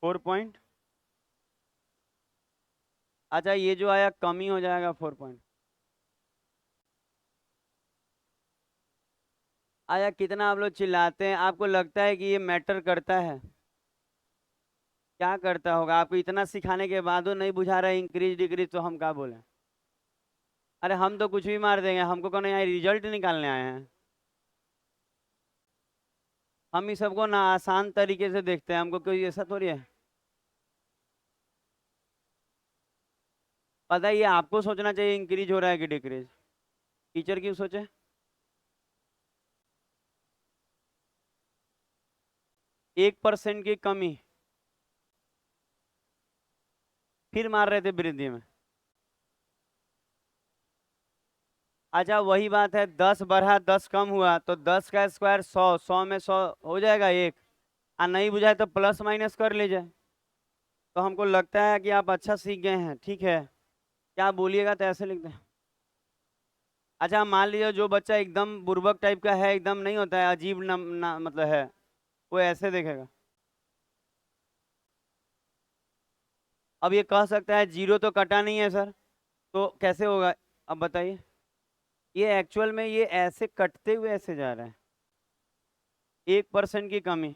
4 पॉइंट। अच्छा ये जो आया कम ही हो जाएगा 4 पॉइंट। आया कितना आप लोग चिल्लाते हैं, आपको लगता है कि ये मैटर करता है? क्या करता होगा? आपको इतना सिखाने के बाद नहीं बुझा रहा है इंक्रीज डिक्रीज, तो हम क्या बोले? अरे हम तो कुछ भी मार देंगे, हमको कौन यहाँ रिजल्ट निकालने आए हैं? हम इस सबको ना आसान तरीके से देखते हैं, हमको कोई ऐसा थोड़ी है। पता है ये आपको सोचना चाहिए इंक्रीज हो रहा है कि डिक्रीज। टीचर क्यों सोचे? 1% की कमी, फिर मार रहे थे वृद्धि में। अच्छा वही बात है, 10 बढ़ा 10 कम हुआ, तो 10 का स्क्वायर 100, 100 में 100 हो जाएगा एक। आ नहीं बुझाए तो प्लस माइनस कर लीजिए। तो हमको लगता है कि आप अच्छा सीख गए हैं, ठीक है। क्या बोलिएगा तो ऐसे लिखते हैं। अच्छा मान लीजिए जो बच्चा एकदम बुर्बक टाइप का है, एकदम नहीं होता है, अजीब मतलब है, वो ऐसे देखेगा। अब ये कह सकता है जीरो तो कटा नहीं है सर, तो कैसे होगा? अब बताइए। ये एक्चुअल में ये ऐसे कटते हुए ऐसे जा रहा है, 1% की कमी।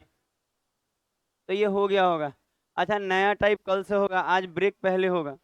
तो ये हो गया होगा। अच्छा नया टाइप कल से होगा, आज ब्रेक पहले होगा।